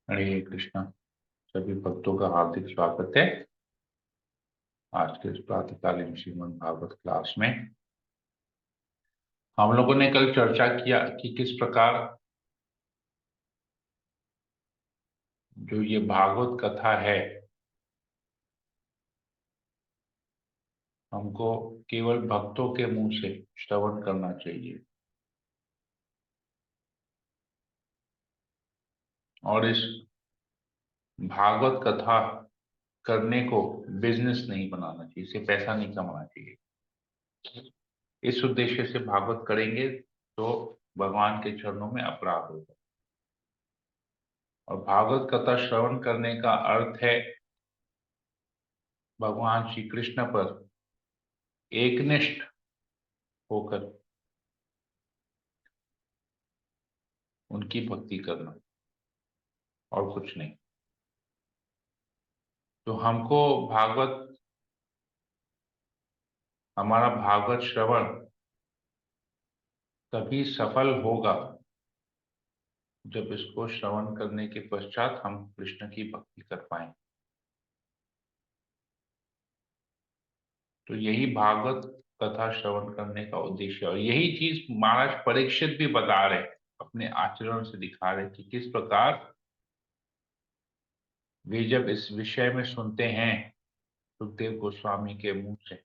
हरे कृष्णा। सभी भक्तों का हार्दिक स्वागत है आज के इस प्रातःकालीन श्रीमद् भागवत क्लास में। हम लोगों ने कल चर्चा किया कि किस प्रकार जो ये भागवत कथा है हमको केवल भक्तों के मुंह से श्रवण करना चाहिए और इस भागवत कथा करने को बिजनेस नहीं बनाना चाहिए, इसे पैसा नहीं कमाना चाहिए। इस उद्देश्य से भागवत करेंगे तो भगवान के चरणों में अपराध होगा। और भागवत कथा श्रवण करने का अर्थ है भगवान श्री कृष्ण पर एकनिष्ठ होकर उनकी भक्ति करना और कुछ नहीं। तो हमको भागवत हमारा भागवत श्रवण तभी सफल होगा जब इसको श्रवण करने के पश्चात हम कृष्ण की भक्ति कर पाए। तो यही भागवत कथा श्रवण करने का उद्देश्य है और यही चीज महाराज परीक्षित भी बता रहे, अपने आचरण से दिखा रहे कि किस प्रकार वे जब इस विषय में सुनते हैं सुखदेव गोस्वामी के मुंह से,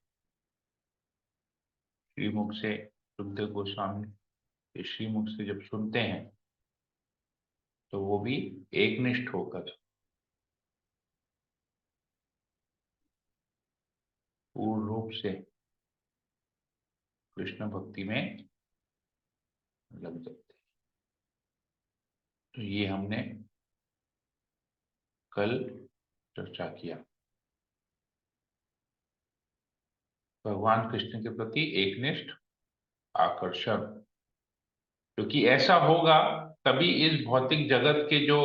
श्रीमुख से, सुखदेव गोस्वामी के श्रीमुख से जब सुनते हैं तो वो भी एकनिष्ठ होकर पूर्ण रूप से कृष्ण भक्ति में लग जाते हैं। तो ये हमने कल चर्चा किया। भगवान कृष्ण के प्रति एकनिष्ठ आकर्षण, क्योंकि ऐसा होगा तभी इस भौतिक जगत के जो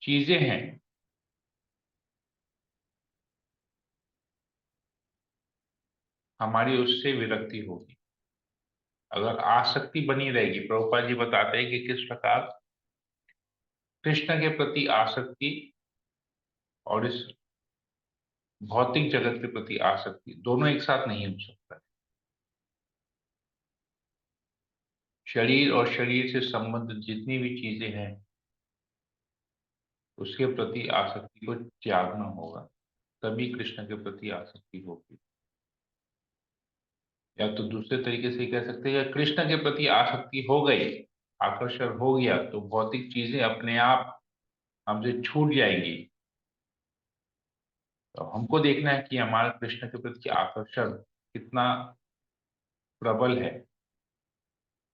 चीजें हैं हमारी उससे विरक्ति होगी। अगर आसक्ति बनी रहेगी, प्रभुपाद जी बताते हैं कि किस प्रकार कृष्ण के प्रति आसक्ति और इस भौतिक जगत के प्रति आसक्ति दोनों एक साथ नहीं हो सकता है। शरीर और शरीर से संबंधित जितनी भी चीजें हैं उसके प्रति आसक्ति को त्यागना होगा, तभी कृष्ण के प्रति आसक्ति होगी। या तो दूसरे तरीके से कह सकते हैं कि कृष्ण के प्रति आसक्ति हो गई, आकर्षण हो गया, तो भौतिक चीजें अपने आप हमसे छूट जाएंगी। तो हमको देखना है कि हमारा कृष्ण के प्रति आकर्षण कितना प्रबल है,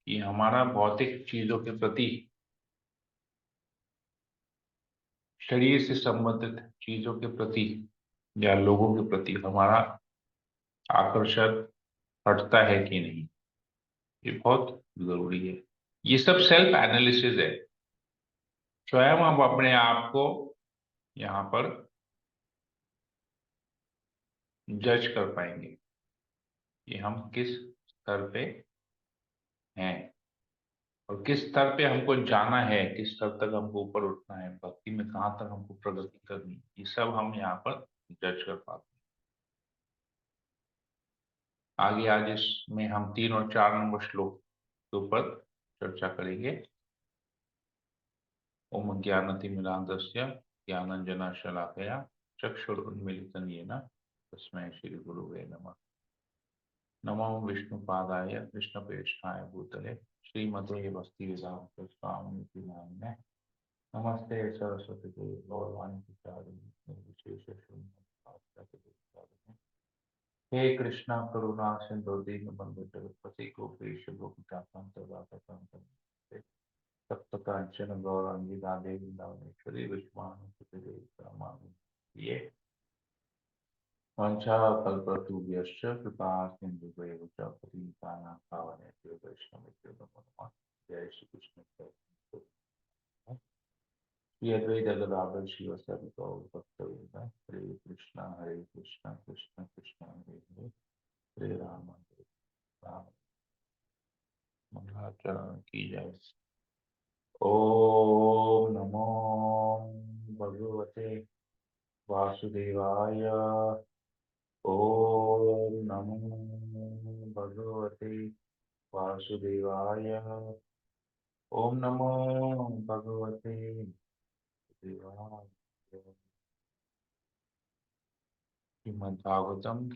कि हमारा भौतिक चीजों के प्रति, शरीर से संबंधित चीजों के प्रति या लोगों के प्रति हमारा आकर्षण हटता है कि नहीं। ये बहुत जरूरी है। ये सब सेल्फ एनालिसिस है। स्वयं हम अपने आप को यहाँ पर जज कर पाएंगे कि हम किस स्तर पे हैं और किस स्तर पे हमको जाना है, किस स्तर तक हमको ऊपर उठना है, भक्ति में कहाँ तक हमको प्रगति करनी है। ये सब हम यहाँ पर जज कर पाते हैं। आगे आज इसमें हम 3 और 4 नंबर श्लोक के ऊपर चर्चा करेंगे। ओम ज्ञानतिमिरान्धस्य ज्ञानाञ्जनशलाकया चक्षुरुन्मीलितं येन तस्मै श्री गुरुवे नमः। नमो विष्णुपादाय कृष्णप्रेष्ठाय भूतले श्रीमते भक्तिवेदान्त स्वामिनिति नामिने नमस्ते सरस्वती देवी गौरवाणी प्रचारिणे निर्विशेष शून्यवादी। हे कृष्णा करुणा सिंधु दीनबंधु जगत्पति गोपेश गोपिकांत सप्त कांचन गौरांगी राधे वृंदावनेश्वरी विश्वामित्र ये वंशाकल्पतरुभ्यश्च कृपा सिन्धुभ्येव च पतितानां पावनेभ्यो वैष्णवेभ्यो नमो नमः। जय श्री कृष्ण। श्री अद्वैत गदाधर शिवसदि गौर भक्तवृंद हरे कृष्णा कृष्ण कृष्ण हरे हरे हरे राम राम। मंगलाचरण की जय। ओम नमो भगवते वासुदेवाय। ओम नमो भगवते वासुदेवाय। ओम नमो भगवते वासुदेवाय। श्रीमद्भागवतम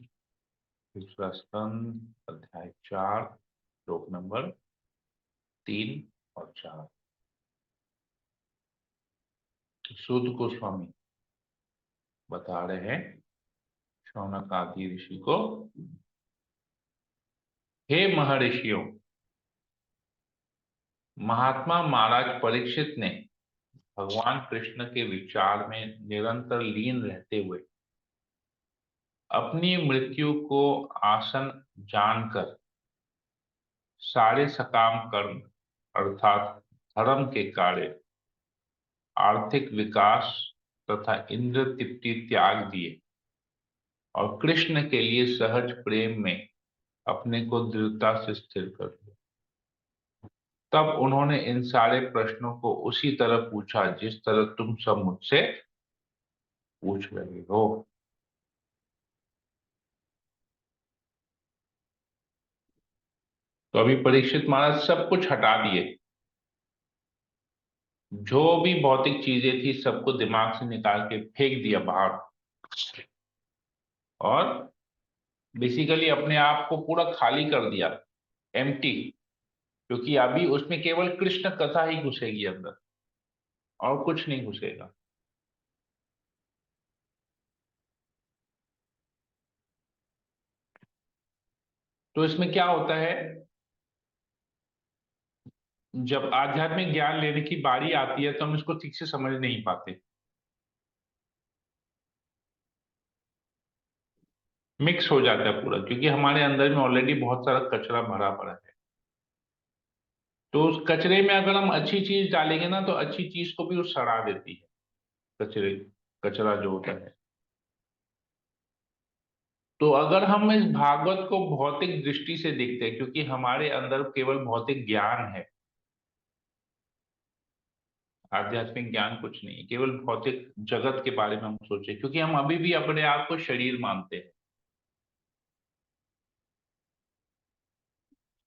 दूसरा स्कंद अध्याय 4 श्लोक नंबर 3 और 4। सूत गोस्वामी बता रहे हैं शौनक आदि ऋषि को, हे महर्षियों, महात्मा महाराज परीक्षित ने भगवान कृष्ण के विचार में निरंतर लीन रहते हुए अपनी मृत्यु को आसन जानकर सारे सकाम कर्म अर्थात धर्म के कार्य, आर्थिक विकास तथा इंद्र तृप्ति त्याग दिए और कृष्ण के लिए सहज प्रेम में अपने को दृढ़ता से स्थिर कर लिया। तब उन्होंने इन सारे प्रश्नों को उसी तरह पूछा जिस तरह तुम सब मुझसे पूछ रहे हो। तो अभी परीक्षित महाराज सब कुछ हटा दिए, जो भी भौतिक चीजें थी सबको दिमाग से निकाल के फेंक दिया बाहर, और बेसिकली अपने आप को पूरा खाली कर दिया, एम्प्टी। क्योंकि अभी उसमें केवल कृष्ण कथा ही घुसेगी अंदर, और कुछ नहीं घुसेगा। तो इसमें क्या होता है, जब आध्यात्मिक ज्ञान लेने की बारी आती है तो हम इसको ठीक से समझ नहीं पाते, मिक्स हो जाता है पूरा, क्योंकि हमारे अंदर में ऑलरेडी बहुत सारा कचरा भरा पड़ा है। तो उस कचरे में अगर हम अच्छी चीज डालेंगे ना, तो अच्छी चीज को भी वो सड़ा देती है, कचरे कचरा जो होता है। तो अगर हम इस भागवत को भौतिक दृष्टि से देखते हैं, क्योंकि हमारे अंदर केवल भौतिक ज्ञान है, आध्यात्मिक ज्ञान कुछ नहीं है, केवल भौतिक जगत के बारे में हम सोचे, क्योंकि हम अभी भी अपने आप को शरीर मानते हैं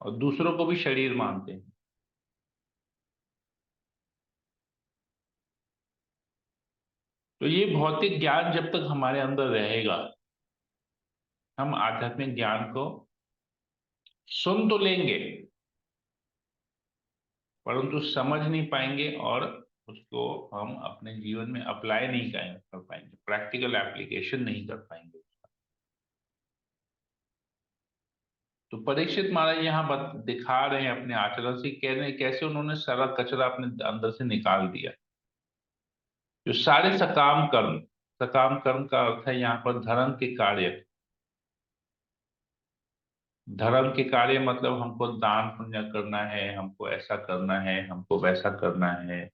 और दूसरों को भी शरीर मानते हैं। तो ये भौतिक ज्ञान जब तक हमारे अंदर रहेगा, हम आध्यात्मिक ज्ञान को सुन तो लेंगे परंतु समझ नहीं पाएंगे, और उसको हम अपने जीवन में अप्लाई नहीं कर पाएंगे, प्रैक्टिकल एप्लीकेशन नहीं कर पाएंगे। तो परीक्षित महाराज यहाँ दिखा रहे हैं अपने आचरण से, कह रहे हैं कैसे उन्होंने सारा कचरा अपने अंदर से निकाल दिया। जो सारे सकाम कर्म का अर्थ है यहाँ पर धर्म के कार्य। धर्म के कार्य मतलब हमको दान पुण्य करना है, हमको ऐसा करना है, हमको वैसा करना है,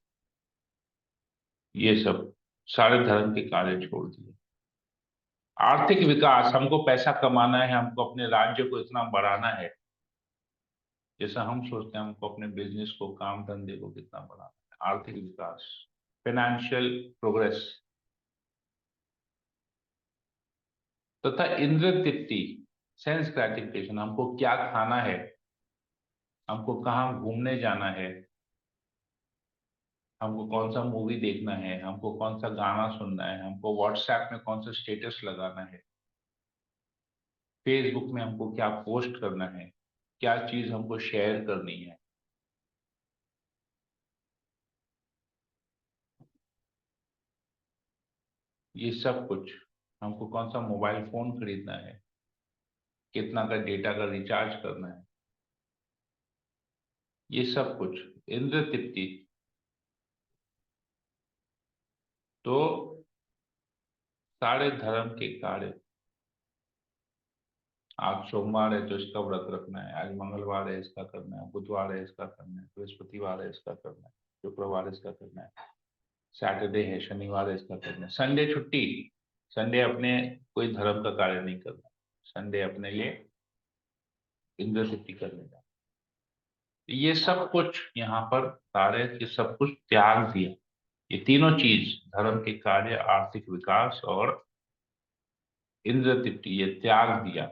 ये सब सारे धर्म के कार्य छोड़ दिए। आर्थिक विकास, हमको पैसा कमाना है, हमको अपने राज्य को इतना बढ़ाना है, जैसा हम सोचते हैं हमको अपने बिजनेस को, काम धंधे को कितना बढ़ाना है, आर्थिक विकास, फाइनेंशियल प्रोग्रेस, तथा इंद्र तृप्ति, सेंस ग्रेटिफिकेशन, हमको क्या खाना है, हमको कहाँ घूमने जाना है, हमको कौन सा मूवी देखना है, हमको कौन सा गाना सुनना है, हमको व्हाट्सएप में कौन सा स्टेटस लगाना है, फेसबुक में हमको क्या पोस्ट करना है, क्या चीज हमको शेयर करनी है, ये सब कुछ, हमको कौन सा मोबाइल फोन खरीदना है, कितना का डेटा का रिचार्ज करना है, ये सब कुछ इंद्र तृप्ति। तो सारे धर्म के कार्य, आज सोमवार है तो इसका व्रत रखना है, आज मंगलवार है इसका करना है, बुधवार है इसका करना है, बृहस्पतिवार है इसका करना है, शुक्रवार इसका करना है, सैटरडे है, शनिवार है इसका करना है, संडे छुट्टी। संडे अपने कोई धर्म का कार्य नहीं करना, संडे अपने लिए इंद्र तृप्ति करने का। ये सब कुछ यहाँ पर सारे ये सब कुछ त्याग दिया। ये तीनों चीज, धर्म के कार्य, आर्थिक विकास और इंद्र तृप्ति, ये त्याग दिया।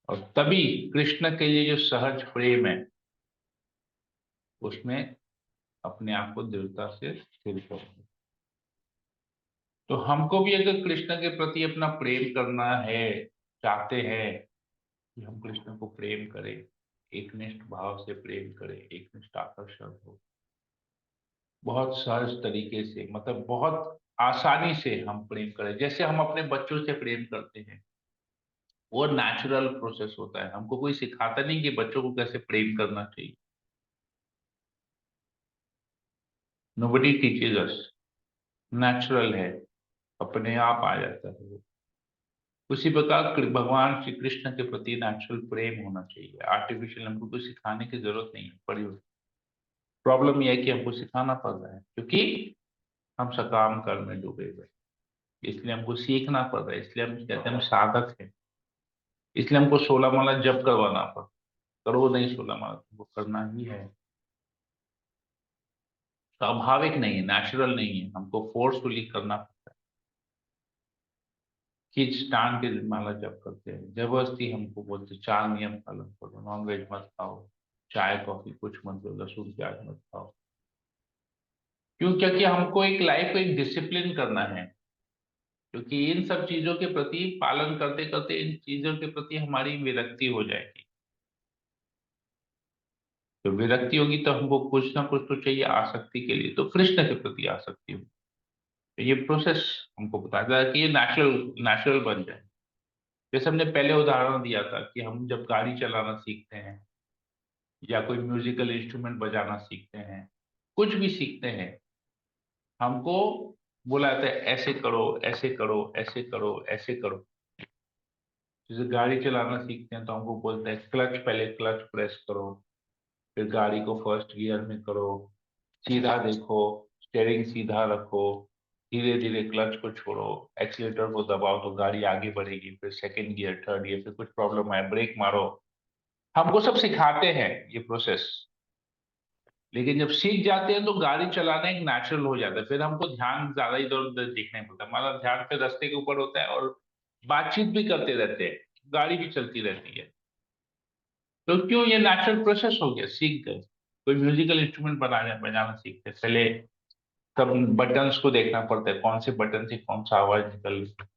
और तभी कृष्ण के लिए जो सहज प्रेम है, उसमें अपने आप को दृढ़ता से स्थिर कर। तो हमको भी अगर कृष्ण के प्रति अपना प्रेम करना है, चाहते हैं कि हम कृष्ण को प्रेम करें, एकनिष्ठ भाव से प्रेम करें, एकनिष्ठ आकर्षण हो, बहुत सहज तरीके से, मतलब बहुत आसानी से हम प्रेम करें, जैसे हम अपने बच्चों से प्रेम करते हैं। वो नेचुरल प्रोसेस होता है, हमको कोई सिखाता नहीं कि बच्चों को कैसे प्रेम करना चाहिए। नोबडी टीचेज अस, नेचुरल है, अपने आप आ जाता है वो। उसी प्रकार भगवान श्री कृष्ण के प्रति नेचुरल प्रेम होना चाहिए, आर्टिफिशियल हमको कुछ सिखाने की जरूरत नहीं है पड़ी। प्रॉब्लम यह है कि हमको सिखाना पड़ रहा है, क्योंकि हम सकाम कर्म में डूबे हुए, इसलिए हमको सीखना पड़ रहा है, इसलिए हम कहते हैं हम साधक हैं। इसलिए हमको 16 माला जप करवाना पड़, करो नहीं 16 माला, तुमको करना ही है। स्वाभाविक नहीं है, नेचुरल नहीं है, हमको फोर्सफुली करना पड़ता है। खींच तान के माला जप करते हैं, जबरदस्ती हमको बोलते 4 नियम पालन करो, नॉनवेज मत खाओ, चाय कॉफी कुछ मत लो, लहसुन प्याज मत खाओ। क्यों? क्योंकि हमको एक लाइफ को एक डिसिप्लिन करना है। क्योंकि इन सब चीजों के प्रति पालन करते करते इन चीजों के प्रति हमारी विरक्ति हो जाएगी। तो विरक्ति होगी तो हमको कुछ ना कुछ तो चाहिए आसक्ति के लिए, तो कृष्ण के प्रति आसक्ति हो। तो ये प्रोसेस हमको बताता है कि ये नेचुरल नेचुरल बन जाए। जैसे हमने पहले उदाहरण दिया था कि हम जब गाड़ी चलाना सीखते हैं या कोई म्यूजिकल इंस्ट्रूमेंट बजाना सीखते हैं, कुछ भी सीखते हैं, हमको बोला जाता है ऐसे करो, ऐसे करो, ऐसे करो, ऐसे करो। जैसे गाड़ी चलाना सीखते हैं तो हमको बोलते हैं क्लच, पहले क्लच प्रेस करो, फिर गाड़ी को फर्स्ट गियर में करो, सीधा देखो, स्टेयरिंग सीधा रखो, धीरे धीरे क्लच को छोड़ो, एक्सीलेटर को दबाओ तो गाड़ी आगे बढ़ेगी, फिर सेकंड गियर, थर्ड गियर, फिर कुछ प्रॉब्लम आए ब्रेक मारो। हमको सब सिखाते हैं ये प्रोसेस। लेकिन जब सीख जाते हैं तो गाड़ी चलाना एक नेचुरल हो जाता है, फिर हमको ध्यान ज्यादा इधर उधर देखने पड़ता है, हमारा ध्यान पे रास्ते के ऊपर होता है और बातचीत भी करते रहते हैं, गाड़ी भी चलती रहती है। तो क्यों? ये नेचुरल प्रोसेस हो गया, सीख गए। कोई म्यूजिकल इंस्ट्रूमेंट बनाना बजाना सीखते हैं, पहले सब बटन्स को देखना पड़ता है, कौन से बटन से कौन सा आवाज निकल रही है।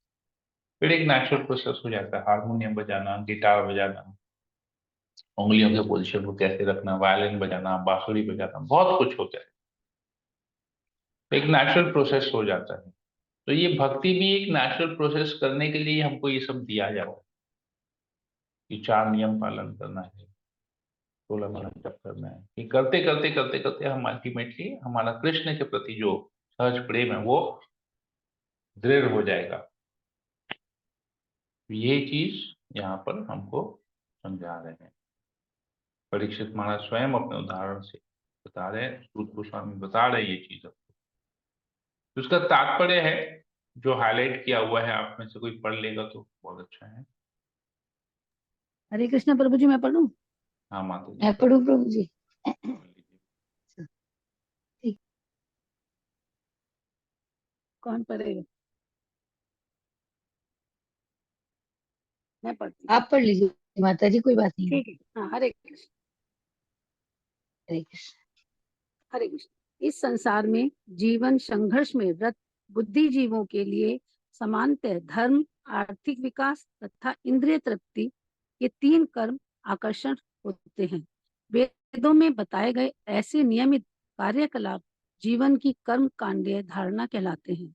फिर एक नेचुरल प्रोसेस हो जाता है, हारमोनियम बजाना, गिटार बजाना, उंगलियों के पोजीशन को कैसे रखना, वायलिन बजाना, बांसुरी बजाना, बहुत कुछ होता है। तो एक नेचुरल प्रोसेस हो जाता है। तो ये भक्ति भी एक नेचुरल प्रोसेस करने के लिए हमको ये सब दिया जाता है कि 4 नियम पालन करना है, 16 माला जप करना है। ये करते करते करते करते हम अल्टीमेटली हमारा कृष्ण के प्रति जो सहज प्रेम है वो दृढ़ हो जाएगा। ये चीज यहाँ पर हमको समझा रहे हैं। परीक्षित महाराज स्वयं अपने उदाहरण से बता रहे हैं, सूत गोस्वामी बता रहे हैं ये चीज। तो उसका तात्पर्य है जो हाईलाइट किया हुआ है, आप में से कोई पढ़ लेगा तो बहुत अच्छा है। हरे कृष्ण प्रभु जी, मैं पढ़ूं? हाँ माता जी मैं पढ़ूं प्रभु जी? पढ़ लीजिए। ठीक, कौन पढ़ेगा? मैं पढ़ती हूँ। आप पढ़ लीजिए माता जी, कोई बात नहीं। ठीक है। हाँ, हरे कृष्ण। हरे कृष्ण। हरे कृष्ण। इस संसार में जीवन संघर्ष में रत बुद्धिजीवों के लिए समानतः धर्म, आर्थिक विकास तथा इंद्रिय तृप्ति ये 3 कर्म आकर्षण होते हैं। वेदों में बताए गए ऐसे नियमित कार्यकलाप जीवन की कर्म कांडीय धारणा कहलाते हैं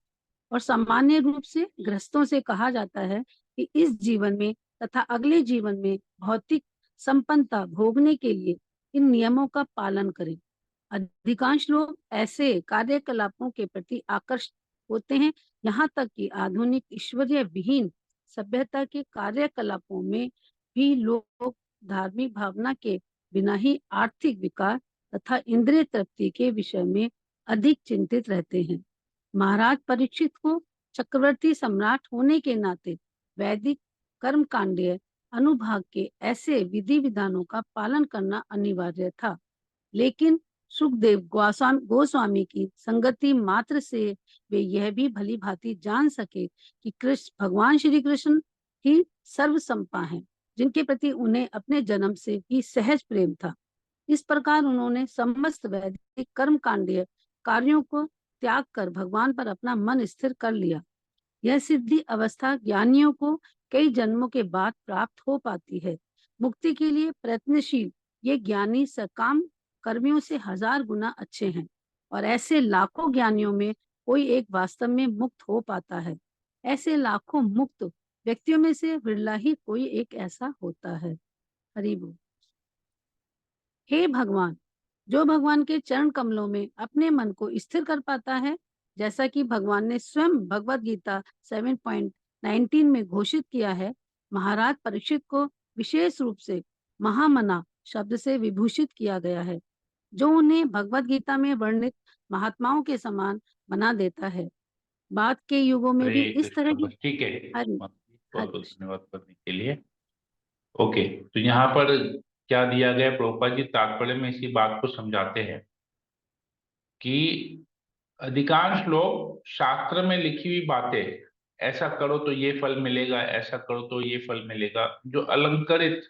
और सामान्य रूप से गृहस्थों से कहा जाता है कि इस जीवन में तथा अगले जीवन में भौतिक संपन्नता भोगने के लिए इन नियमों का पालन करें। अधिकांश लोग ऐसे कार्यकलापों के प्रति आकर्षित होते हैं, यहाँ तक कि आधुनिक ईश्वरीय विहीन सभ्यता के कार्यकलापों में भी लोग धार्मिक भावना के बिना ही आर्थिक विकास तथा इंद्रिय तृप्ति के विषय में अधिक चिंतित रहते हैं। महाराज परीक्षित को चक्रवर्ती सम्राट होने के नाते वैदिक कर्म कांडीय अनुभाग के ऐसे विधि विधानों का पालन करना अनिवार्य था। लेकिन सुखदेव गोस्वामी की संगति मात्र से वे यह भी भली भांति जान सके कि कृष्ण भगवान श्री कृष्ण ही सर्वसंपा हैं, जिनके प्रति उन्हें अपने जन्म से ही सहज प्रेम था। इस प्रकार उन्होंने समस्त वैदिक कर्मकांडीय कार्यों को त्याग कर भगवान पर अपना मन स्थिर कर लिया। यह सिद्धि अवस्था ज्ञानियों को कई जन्मों के बाद प्राप्त हो पाती है। मुक्ति के लिए प्रयत्नशील ये ज्ञानी सकाम कर्मियों से 1000 गुना अच्छे हैं, और ऐसे लाखों ज्ञानियों में कोई एक वास्तव में मुक्त हो पाता है। ऐसे लाखों मुक्त व्यक्तियों में से बिरला ही कोई एक ऐसा होता है। हरि बोल। हे भगवान, जो भगवान के चरण कमलों में अपने मन को स्थिर कर पाता है, जैसा कि भगवान ने स्वयं भगवत गीता 7.19 में घोषित किया है, महाराज परीक्षित को विशेष रूप से महामना शब्द से विभूषित किया गया है, जो उन्हें भगवत गीता में वर्णित महात्माओं के समान बना देता है। बाद के युगों में भी हरे इस तरह कृष्ण। की बस ठीक है, हरि बहुत हरि बहुत धन्यवाद करने के लिए। ओके, तो यहाँ पर क्या दिया गया, प्रभुपाद जी तात्पर्य में इसी बात को समझाते हैं कि अधिकांश लोग शास्त्र में लिखी हुई बातें, ऐसा करो तो ये फल मिलेगा, ऐसा करो तो ये फल मिलेगा, जो अलंकृत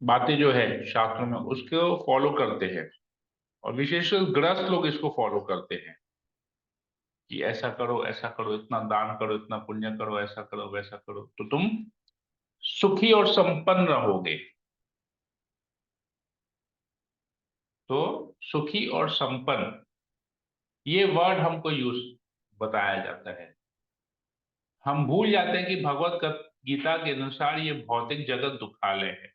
बातें जो है शास्त्र में, उसको फॉलो करते हैं। और विशेषकर गृहस्थ लोग इसको फॉलो करते हैं कि ऐसा करो, इतना दान करो, इतना पुण्य करो, ऐसा करो, वैसा करो, तो तुम सुखी और संपन्न रहोगे। तो सुखी और संपन्न, ये वर्ड हमको यूज बताया जाता है। हम भूल जाते हैं कि भगवत गीता के अनुसार ये भौतिक जगत दुखालय है,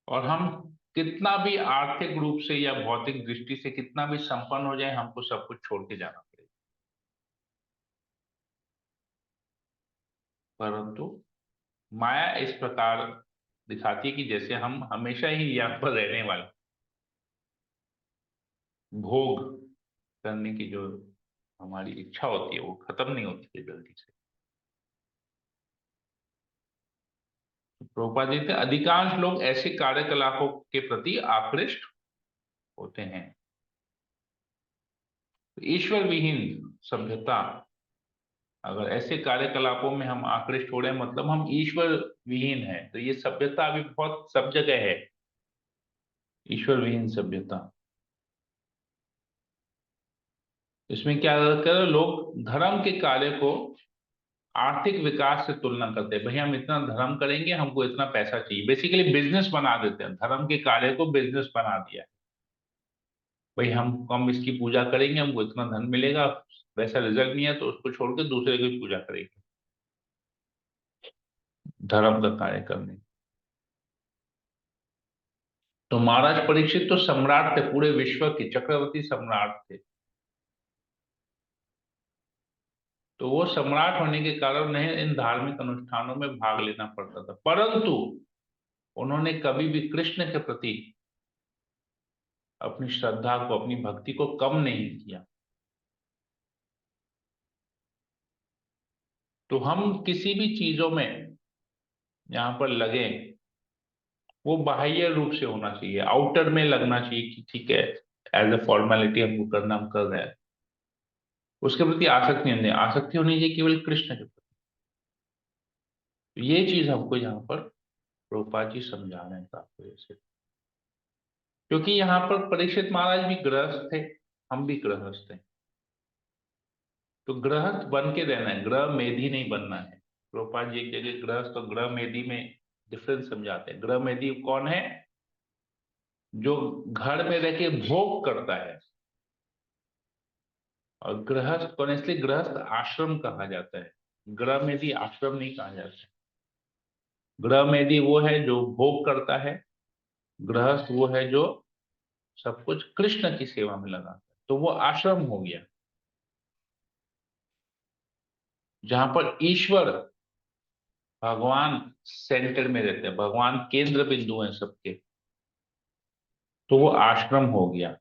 और हम कितना भी आर्थिक रूप से या भौतिक दृष्टि से कितना भी संपन्न हो जाए, हमको सब कुछ छोड़ के जाना पड़ेगा। परंतु माया इस प्रकार दिखाती है कि जैसे हम हमेशा ही यहाँ पर रहने वाले, भोग करने की जो हमारी इच्छा होती है वो खत्म नहीं होती है जल्दी से। प्रभुपाद जी थे, अधिकांश लोग ऐसे कार्यकलापों के प्रति आकृष्ट होते हैं। तो ईश्वर विहीन सभ्यता, अगर ऐसे कार्यकलापों में हम आकृष्ट हो रहे हैं, मतलब हम ईश्वर विहीन है। तो ये सभ्यता अभी बहुत सब जगह है, ईश्वर विहीन सभ्यता। इसमें क्या कर लोग धर्म के कार्य को आर्थिक विकास से तुलना करते हैं। भाई हम इतना धर्म करेंगे, हमको इतना पैसा चाहिए, बेसिकली बिजनेस बना देते हैं, धर्म के कार्य को बिजनेस बना दिया है। भाई हम इसकी पूजा करेंगे, हमको इतना धन मिलेगा, वैसा रिजल्ट नहीं है तो उसको छोड़ के दूसरे की पूजा करेंगे, धर्म का कार्य करने। तो महाराज परीक्षित तो सम्राट थे, पूरे विश्व के चक्रवर्ती सम्राट थे। तो वो सम्राट होने के कारण उन्हें इन धार्मिक अनुष्ठानों में भाग लेना पड़ता था, परंतु उन्होंने कभी भी कृष्ण के प्रति अपनी श्रद्धा को, अपनी भक्ति को कम नहीं किया। तो हम किसी भी चीजों में यहाँ पर लगे, वो बाह्य रूप से होना चाहिए, आउटर में लगना चाहिए कि ठीक है, एज ए फॉर्मेलिटी हमको करना, हम कर रहे हैं। उसके प्रति आसक्ति नहीं, आसक्ति होनी चाहिए केवल कृष्ण के प्रति। तो ये चीज हमको यहाँ पर प्रभुपाद जी समझा रहे हैं तात्पर्य से। क्योंकि यहाँ पर परीक्षित महाराज भी गृहस्थ थे, हम भी गृहस्थ हैं। तो गृहस्थ बन के रहना है, गृह मेधी नहीं बनना है। प्रभुपाद जी एक जगह गृहस्थ और गृह मेधी में डिफरेंस समझाते हैं। गृह मेधी कौन है? जो घर में रह के भोग करता है। और गृहस्थ कौन है? इसलिए गृहस्थ आश्रम कहा जाता है, गृह मेधी आश्रम नहीं कहा जाता। गृह मेधी वो है जो भोग करता है, गृहस्थ वो है जो सब कुछ कृष्ण की सेवा में लगाता है। तो वो आश्रम हो गया, जहां पर ईश्वर भगवान सेंटर में रहते हैं, भगवान केंद्र बिंदु हैं सबके। तो वो आश्रम हो गया।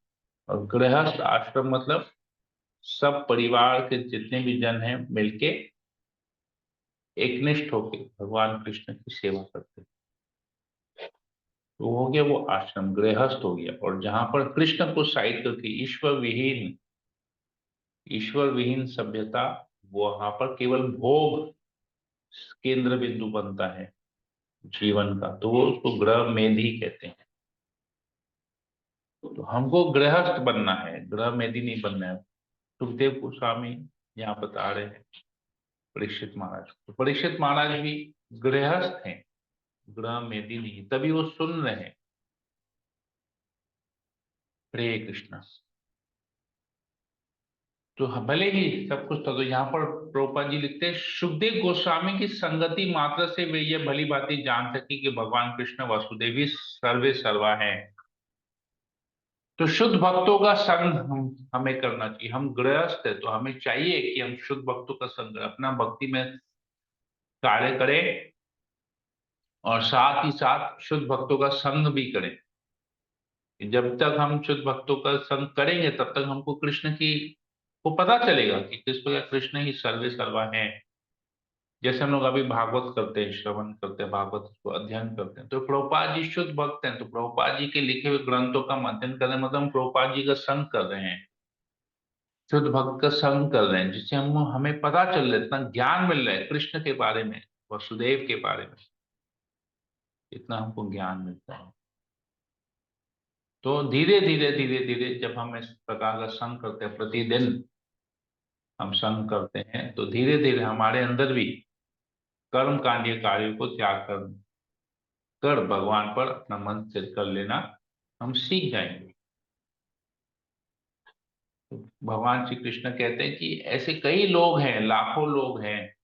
और गृहस्थ आश्रम मतलब सब परिवार के जितने भी जन हैं मिलके एकनिष्ठ होके भगवान कृष्ण की सेवा करते हैं। तो हो गया वो आश्रम, गृहस्थ हो गया। और जहां पर कृष्ण को साइड करके ईश्वर विहीन सभ्यता, वहां पर केवल भोग केंद्र बिंदु बनता है जीवन का, तो वो उसको गृह मेधि कहते हैं। तो हमको गृहस्थ बनना है, गृह मेधि नहीं बनना है। सुखदेव गोस्वामी यहाँ बता रहे हैं परीक्षित महाराज को। तो परीक्षित महाराज भी गृहस्थ हैं, गृह मेधि नहीं, तभी वो सुन रहे हैं। हरे कृष्णा। तो भले ही सब कुछ था, तो यहाँ पर प्रभुपाद जी लिखते हैं, सुखदेव गोस्वामी की संगति मात्र से वे ये भली भांति जान सकी कि भगवान कृष्ण वसुदेव ही सर्वे सर्वा है। तो शुद्ध भक्तों का संग हमें करना चाहिए। हम गृहस्थ है तो हमें चाहिए कि हम शुद्ध भक्तों का संग करें, अपना भक्ति में कार्य करें और साथ ही साथ शुद्ध भक्तों का संग भी करें। जब तक हम शुद्ध भक्तों का संग करेंगे तब तक हमको कृष्ण की को पता चलेगा कि किस प्रकार कृष्ण ही सर्वे सर्वा है। जैसे हम लोग अभी भागवत करते हैं, श्रवण करते हैं, भागवत को अध्ययन करते हैं, तो प्रभुपाद जी शुद्ध भक्त हैं, तो प्रभुपाद जी के लिखे हुए ग्रंथों का अध्ययन कर रहे हैं, मतलब हम प्रभुपाद जी का संग कर रहे हैं, शुद्ध भक्त का संग कर रहे हैं, जिससे हम हमें पता चल रहा है, इतना ज्ञान मिल रहा है कृष्ण के बारे में, वसुदेव के बारे में, इतना हमको ज्ञान मिलता है। तो धीरे धीरे धीरे धीरे जब हम इस प्रकार का संग करते हैं, प्रतिदिन हम संग करते हैं, तो धीरे धीरे हमारे अंदर भी कर्म कांडीय कार्यों को त्याग कर भगवान पर अपना मन स्थिर कर लेना हम सीख जाएंगे। तो भगवान श्री कृष्ण कहते हैं कि ऐसे कई लोग हैं, लाखों लोग हैं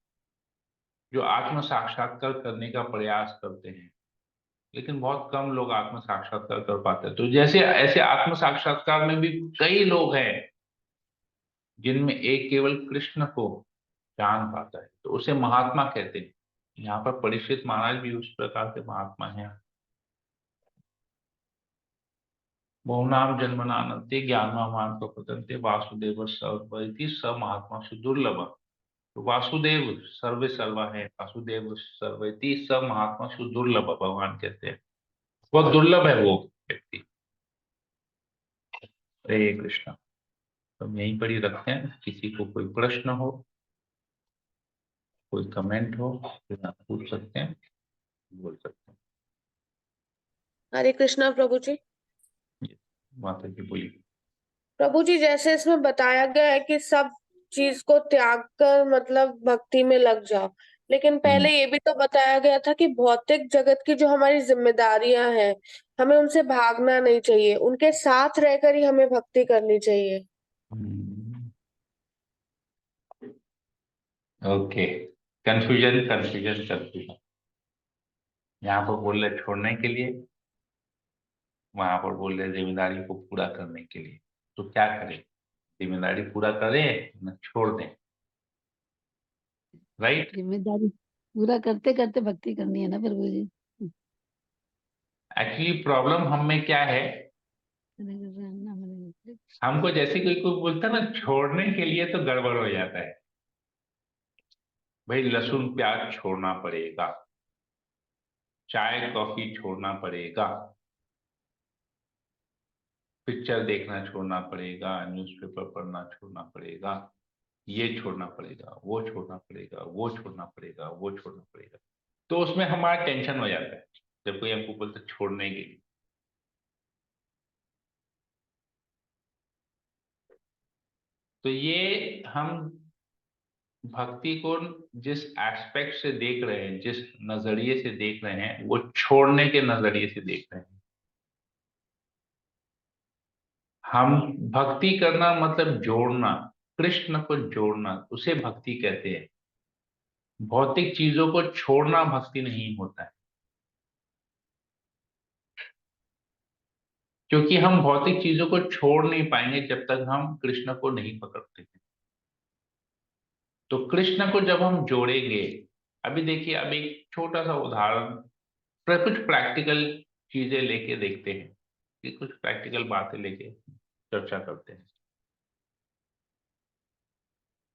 जो आत्म साक्षात्कार करने का प्रयास करते हैं, लेकिन बहुत कम लोग आत्म साक्षात्कार कर पाते हैं। तो जैसे ऐसे आत्म साक्षात्कार में भी कई लोग हैं जिनमें एक केवल कृष्ण को जान पाता है, तो उसे महात्मा कहते हैं। यहाँ पर परीक्षित महाराज भी उस प्रकार के महात्मा हैं। बहुनाम जन्मनानंते ज्ञानवान प्रपतन्ते वासुदेव सर्वइति स महात्मा सुदुर्लभ। तो वासुदेव सर्वे सर्वा है, वासुदेव सर्वइति स महात्मा सुदुर्लभ, भगवान कहते हैं बहुत दुर्लभ है वो व्यक्ति। हरे कृष्णा। तो हम यहीं पर ही रखते हैं, किसी को कोई प्रश्न हो, कोई कमेंट हो तो आप पूछ सकते हैं, बोल सकते हरे कृष्णा प्रभु जी। हैं। माता जी बोलिए। प्रभु जी, जैसे इसमें बताया गया है कि सब चीज को त्याग कर मतलब भक्ति में लग जाओ, लेकिन पहले ये भी तो बताया गया था कि भौतिक जगत की जो हमारी जिम्मेदारियां हैं, हमें उनसे भागना नहीं चाहिए, उनके साथ रहकर ही हमें भक्ति करनी चाहिए। Okay, confusion confusion confusion. यहाँ पर बोल रहे छोड़ने के लिए, वहां पर बोल रहे जिम्मेदारी को पूरा करने के लिए। तो क्या करें, जिम्मेदारी पूरा करें न छोड़ दें? राइट। जिम्मेदारी पूरा करते करते भक्ति करनी है ना प्रभु जी। एक्चुअली प्रॉब्लम हम में क्या है, हमको जैसे कोई कोई बोलता है ना छोड़ने के लिए, तो गड़बड़ हो जाता है। भाई लहसुन प्याज छोड़ना पड़ेगा, चाय कॉफी छोड़ना पड़ेगा, पिक्चर देखना छोड़ना पड़ेगा, न्यूज़पेपर पढ़ना छोड़ना पड़ेगा, ये छोड़ना पड़ेगा, वो छोड़ना पड़ेगा, वो छोड़ना पड़ेगा, वो छोड़ना पड़ेगा। तो उसमें हमारा टेंशन हो जाता है जब कोई हमको बोलता है छोड़ने के लिए। तो ये हम भक्ति को जिस एस्पेक्ट से देख रहे हैं, जिस नजरिए से देख रहे हैं, वो छोड़ने के नजरिए से देख रहे हैं। हम भक्ति करना मतलब जोड़ना, कृष्ण को जोड़ना, उसे भक्ति कहते हैं। भौतिक चीजों को छोड़ना भक्ति नहीं होता है, क्योंकि हम भौतिक चीजों को छोड़ नहीं पाएंगे जब तक हम कृष्ण को नहीं पकड़ते हैं। तो कृष्ण को जब हम जोड़ेंगे, अभी देखिए, अब एक छोटा सा उदाहरण, कुछ प्रैक्टिकल चीजें लेके देखते हैं, कि कुछ प्रैक्टिकल बातें लेके चर्चा करते हैं।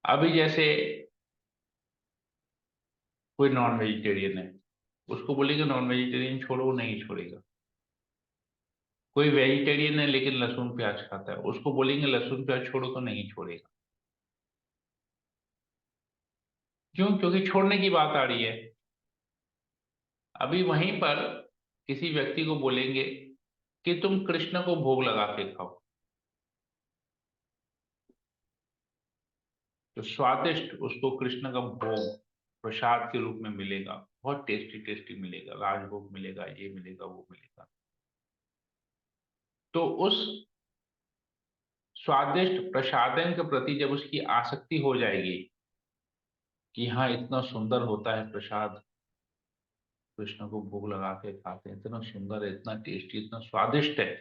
अभी जैसे कोई नॉन वेजिटेरियन है, उसको बोलेंगे नॉन वेजिटेरियन छोड़ो, वो नहीं छोड़ेगा। कोई वेजिटेरियन है लेकिन लहसुन प्याज खाता है, उसको बोलेंगे लहसुन प्याज छोड़ो तो नहीं छोड़ेगा। क्यों? क्योंकि छोड़ने की बात आ रही है। अभी वहीं पर किसी व्यक्ति को बोलेंगे कि तुम कृष्ण को भोग लगा के खाओ, तो स्वादिष्ट उसको कृष्ण का भोग प्रसाद के रूप में मिलेगा, बहुत टेस्टी टेस्टी मिलेगा, राजभोग मिलेगा, ये मिलेगा, वो मिलेगा। तो उस स्वादिष्ट प्रसादन के प्रति जब उसकी आसक्ति हो जाएगी कि हाँ इतना सुंदर होता है प्रसाद, कृष्ण को भोग लगा के खाते हैं, इतना सुंदर है, इतना टेस्टी, इतना स्वादिष्ट है,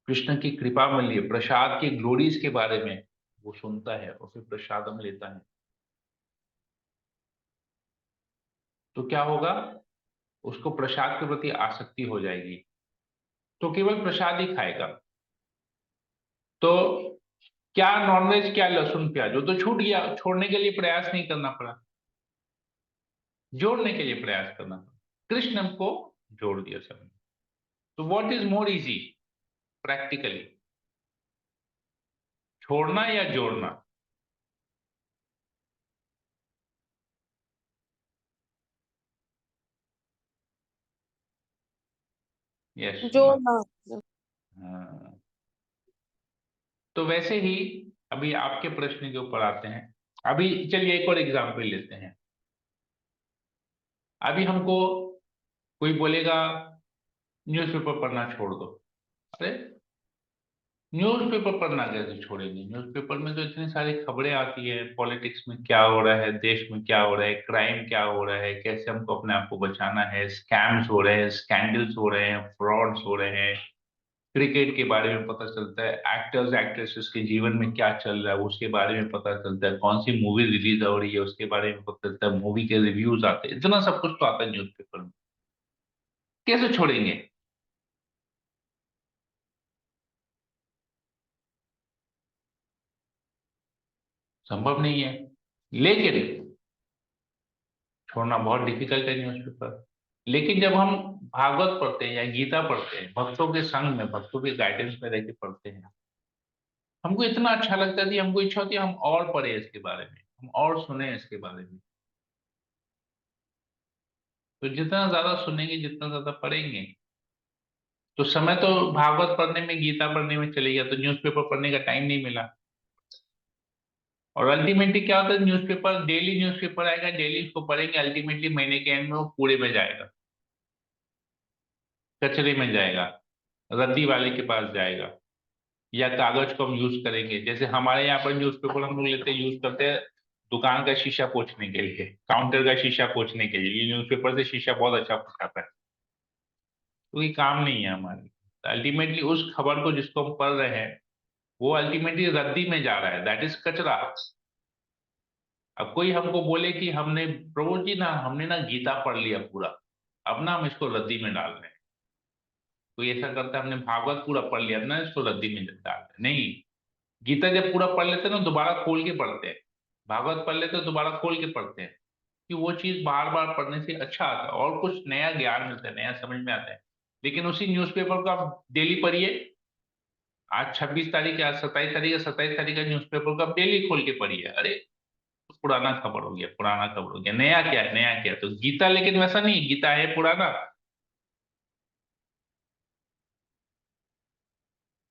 कृष्ण की कृपा मिली है, प्रसाद की ग्लोरीज के बारे में वो सुनता है और फिर प्रसादम लेता है, तो क्या होगा? उसको प्रसाद के प्रति आसक्ति हो जाएगी, तो केवल प्रसाद ही खाएगा। तो क्या नॉनवेज, क्या लहसुन प्याज, वो तो छूट गया, छोड़ने के लिए प्रयास नहीं करना पड़ा, जोड़ने के लिए प्रयास करना पड़ा, कृष्ण को जोड़ दिया सब। तो what is more easy practically, छोड़ना या जोड़ना? यस। जोड़ना। हाँ। तो वैसे ही अभी आपके प्रश्न के ऊपर आते हैं। अभी चलिए एक और एग्जाम्पल लेते हैं। अभी हमको कोई बोलेगा न्यूज़पेपर पढ़ना छोड़ दो। अरे न्यूज़पेपर पढ़ना कैसे छोड़ेंगे? न्यूज़पेपर में तो इतनी सारी खबरें आती है, पॉलिटिक्स में क्या हो रहा है, देश में क्या हो रहा है, क्राइम क्या हो रहा है, कैसे हमको अपने आप को बचाना है, स्कैम्स हो रहे हैं, स्कैंडल्स हो रहे हैं, फ्रॉड्स हो रहे हैं, क्रिकेट के बारे में पता चलता है, एक्टर्स एक्ट्रेसेस के जीवन में क्या चल रहा है उसके बारे में पता चलता है, कौन सी मूवी रिलीज हो रही है उसके बारे में पता चलता है, मूवी के रिव्यूज आते हैं, इतना सब कुछ तो आता है न्यूज़पेपर में। कैसे छोड़ेंगे? संभव नहीं है। लेकिन छोड़ना बहुत डिफिकल्ट है न्यूज़पेपर। लेकिन जब हम भागवत पढ़ते हैं या गीता पढ़ते हैं, भक्तों के संग में, भक्तों के गाइडेंस में रह के पढ़ते हैं, हमको इतना अच्छा लगता है कि हमको इच्छा होती है हम और पढ़े इसके बारे में, हम और सुने इसके बारे में। तो जितना ज्यादा सुनेंगे, जितना ज्यादा पढ़ेंगे, तो समय तो भागवत पढ़ने में, गीता पढ़ने में चले गया, तो न्यूज़पेपर पढ़ने का टाइम नहीं मिला। और अल्टीमेटली क्या होता है, न्यूज़पेपर डेली न्यूज़पेपर आएगा, डेली उसको पढ़ेंगे, अल्टीमेटली महीने के एंड में वो कूड़े में जाएगा, कचरे में जाएगा, रद्दी वाले के पास जाएगा, या कागज को हम यूज करेंगे। जैसे हमारे यहाँ पर न्यूज़पेपर हम लोग लेते यूज करते हैं दुकान का शीशा पोछने के लिए, काउंटर का शीशा पोछने के लिए, न्यूज़पेपर से शीशा बहुत अच्छा पोछाता है, कोई काम नहीं है हमारे। अल्टीमेटली उस खबर को जिसको हम पढ़ रहे हैं वो अल्टीमेटली रद्दी में जा रहा है, दैट इज कचरा। अब कोई हमको बोले कि हमने, प्रभु जी ना हमने ना गीता पढ़ लिया पूरा, अब ना हम इसको रद्दी में डाल रहे हैं। कोई ऐसा करता है हमने भागवत पूरा पढ़ लिया, अब ना इसको रद्दी में डाल रहे हैं। नहीं, गीता जब पूरा पढ़ लेते हैं ना दोबारा खोल के पढ़ते हैं, भागवत पढ़ लेते हैं दोबारा खोल के पढ़ते हैं, कि वो चीज बार बार पढ़ने से अच्छा आता है और कुछ नया ज्ञान मिलता है, नया समझ में आता है। लेकिन उसी न्यूज़पेपर को आप डेली पढ़िए, आज 26 तारीख है, आज 27 तारीख है, 27 तारीख का न्यूज़पेपर को आप डेली खोल के पढ़िए, अरे पुराना खबर हो गया, पुराना खबर हो गया, नया क्या है, नया क्या है? तो गीता लेकिन वैसा नहीं, गीता है पुराना,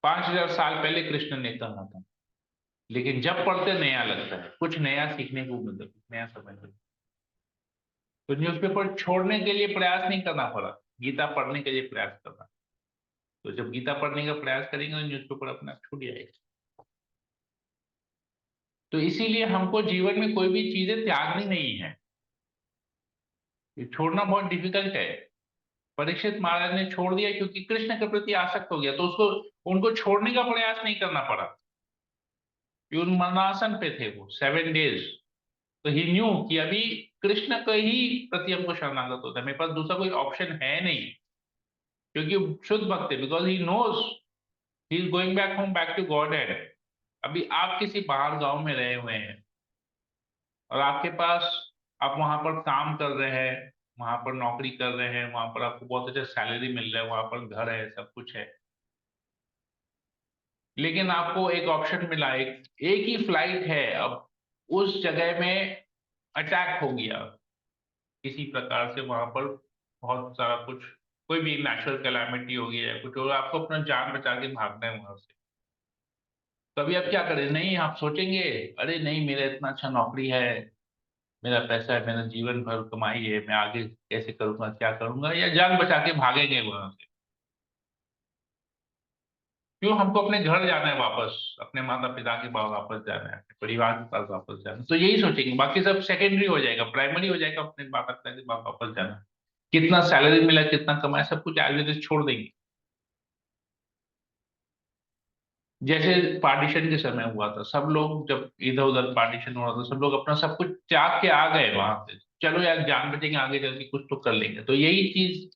5000 साल पहले कृष्ण ने कहा था, लेकिन जब पढ़ते नया लगता है, कुछ नया सीखने को मिलता है, कुछ नया समझने को। तो न्यूज़पेपर छोड़ने के लिए प्रयास नहीं करना पड़ा, गीता पढ़ने के लिए प्रयास करना। तो जब गीता पढ़ने का प्रयास करेंगे तो न्यूज़पेपर अपने आप छूट जाएगा। तो इसीलिए हमको जीवन में कोई भी चीजें त्यागनी नहीं है, ये छोड़ना बहुत डिफिकल्ट है। परीक्षित महाराज ने छोड़ दिया क्योंकि कृष्ण के प्रति आसक्त हो गया, तो उसको, उनको छोड़ने का प्रयास नहीं करना पड़ा। ये उन्मरणासन पे थे वो 7 डेज, तो ही न्यू कि अभी कृष्ण के ही प्रति हमको शरणागत होता है, मेरे पास दूसरा कोई ऑप्शन है नहीं, क्योंकि शुद्ध भक्त है, because he knows he is going back home, back to godhead. अभी आप किसी बाहर गांव में रहे हुए हैं, और आपके पास, आप वहां पर काम कर रहे हैं, वहां पर नौकरी कर रहे हैं, वहां पर आपको बहुत अच्छा सैलरी मिल रहा है, वहां पर घर है, सब कुछ है, लेकिन आपको एक ऑप्शन मिला, एक ही फ्लाइट है, अब उस जगह में अटैक हो गया किसी प्रकार से, वहां पर बहुत सारा कुछ, कोई भी नेचुरल कैलामिटी हो गई है कुछ, और आपको अपना जान बचा के भागना है वहां से। तो अभी आप क्या करें? नहीं, आप सोचेंगे अरे नहीं, मेरा इतना अच्छा नौकरी है, मेरा पैसा है, मेरा जीवन भर कमाई है, मैं आगे कैसे करूंगा, क्या करूंगा, या जान बचा के भागेंगे वहां से? क्यों? हमको अपने घर जाना है वापस, अपने माता पिता के पास वापस जाना है, अपने परिवार के पास वापस जाना है, तो यही सोचेंगे, बाकी सब सेकेंडरी हो जाएगा, प्राइमरी हो जाएगा, अपने माता पिता के पास वापस जाना। कितना सैलरी मिला, कितना कमाया, सब कुछ एज इट इज छोड़ देंगे। जैसे पार्टीशन के समय हुआ था, सब लोग जब इधर उधर पार्टीशन हो रहा था, सब लोग अपना सब कुछ त्याग के आ गए वहां से, चलो यार जान बचेंगे, आगे चल के कुछ तो कर लेंगे। तो यही चीज